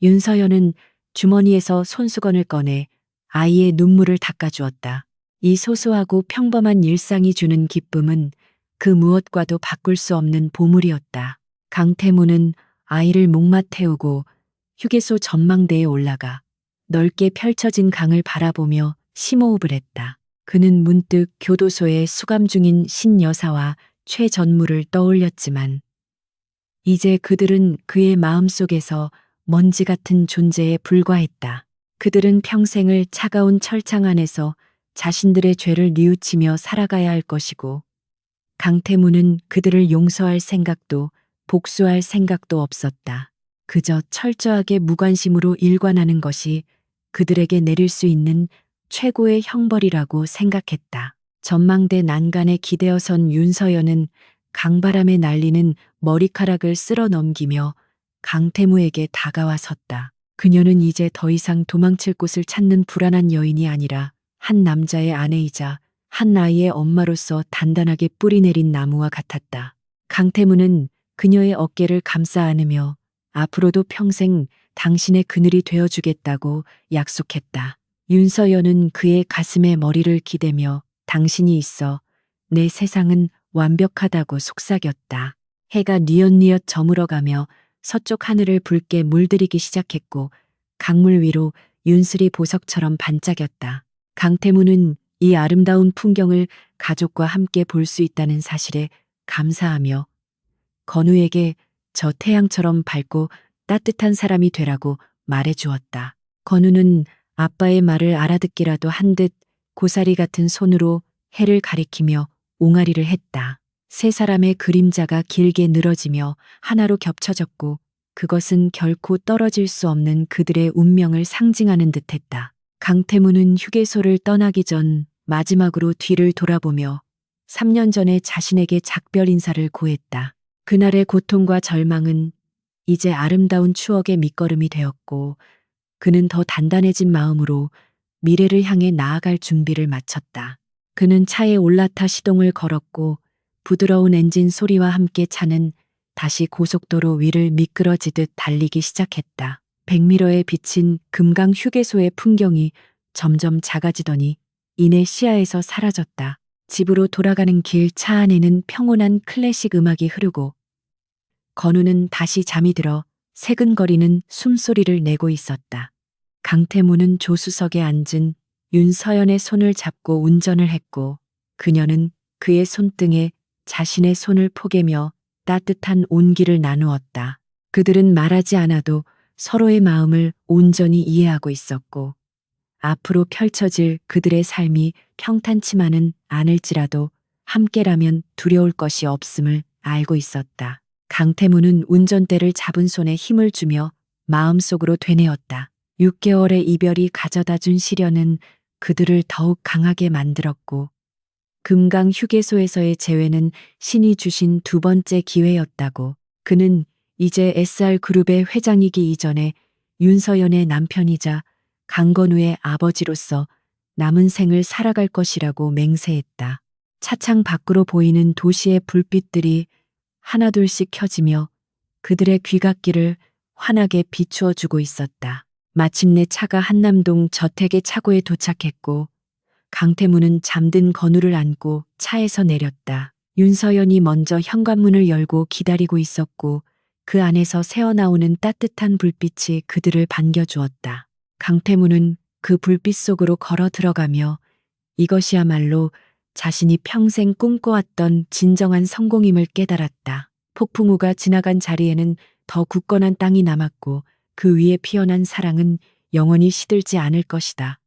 윤서연은 주머니에서 손수건을 꺼내 아이의 눈물을 닦아주었다. 이 소소하고 평범한 일상이 주는 기쁨은 그 무엇과도 바꿀 수 없는 보물이었다. 강태무는 아이를 목마 태우고 휴게소 전망대에 올라가 넓게 펼쳐진 강을 바라보며 심호흡을 했다. 그는 문득 교도소에 수감 중인 신여사와 최전무를 떠올렸지만 이제 그들은 그의 마음속에서 먼지 같은 존재에 불과했다. 그들은 평생을 차가운 철창 안에서 자신들의 죄를 뉘우치며 살아가야 할 것이고 강태무는 그들을 용서할 생각도 복수할 생각도 없었다. 그저 철저하게 무관심으로 일관하는 것이 그들에게 내릴 수 있는 최고의 형벌이라고 생각했다. 전망대 난간에 기대어 선 윤서연은 강바람에 날리는 머리카락을 쓸어 넘기며 강태무에게 다가와 섰다. 그녀는 이제 더 이상 도망칠 곳을 찾는 불안한 여인이 아니라 한 남자의 아내이자 한 아이의 엄마로서 단단하게 뿌리내린 나무와 같았다. 강태무는 그녀의 어깨를 감싸 안으며 앞으로도 평생 당신의 그늘이 되어주겠다고 약속했다. 윤서연은 그의 가슴에 머리를 기대며 당신이 있어 내 세상은 완벽하다고 속삭였다. 해가 뉘엿뉘엿 저물어가며 서쪽 하늘을 붉게 물들이기 시작했고 강물 위로 윤슬이 보석처럼 반짝였다. 강태무는 이 아름다운 풍경을 가족과 함께 볼 수 있다는 사실에 감사하며 건우에게 저 태양처럼 밝고 따뜻한 사람이 되라고 말해 주었다. 건우는 아빠의 말을 알아듣기라도 한 듯 고사리 같은 손으로 해를 가리키며 옹알이를 했다. 세 사람의 그림자가 길게 늘어지며 하나로 겹쳐졌고 그것은 결코 떨어질 수 없는 그들의 운명을 상징하는 듯했다. 강태무는 휴게소를 떠나기 전 마지막으로 뒤를 돌아보며 3년 전에 자신에게 작별 인사를 고했다. 그날의 고통과 절망은 이제 아름다운 추억의 밑거름이 되었고 그는 더 단단해진 마음으로 미래를 향해 나아갈 준비를 마쳤다. 그는 차에 올라타 시동을 걸었고 부드러운 엔진 소리와 함께 차는 다시 고속도로 위를 미끄러지듯 달리기 시작했다. 백미러에 비친 금강 휴게소의 풍경이 점점 작아지더니 이내 시야에서 사라졌다. 집으로 돌아가는 길 차 안에는 평온한 클래식 음악이 흐르고 건우는 다시 잠이 들어 새근거리는 숨소리를 내고 있었다. 강태무는 조수석에 앉은 윤서연의 손을 잡고 운전을 했고 그녀는 그의 손등에 자신의 손을 포개며 따뜻한 온기를 나누었다. 그들은 말하지 않아도 서로의 마음을 온전히 이해하고 있었고 앞으로 펼쳐질 그들의 삶이 평탄치만은 않을지라도 함께라면 두려울 것이 없음을 알고 있었다. 강태무는 운전대를 잡은 손에 힘을 주며 마음속으로 되뇌었다. 6개월의 이별이 가져다 준 시련은 그들을 더욱 강하게 만들었고 금강 휴게소에서의 재회는 신이 주신 두 번째 기회였다고. 그는 이제 SR그룹의 회장이기 이전에 윤서연의 남편이자 강건우의 아버지로서 남은 생을 살아갈 것이라고 맹세했다. 차창 밖으로 보이는 도시의 불빛들이 하나둘씩 켜지며 그들의 귀갓길을 환하게 비추어 주고 있었다. 마침내 차가 한남동 저택의 차고에 도착했고 강태무는 잠든 건우를 안고 차에서 내렸다. 윤서연이 먼저 현관문을 열고 기다리고 있었고 그 안에서 새어나오는 따뜻한 불빛이 그들을 반겨주었다. 강태무는 그 불빛 속으로 걸어 들어가며 이것이야말로 자신이 평생 꿈꿔왔던 진정한 성공임을 깨달았다. 폭풍우가 지나간 자리에는 더 굳건한 땅이 남았고 그 위에 피어난 사랑은 영원히 시들지 않을 것이다.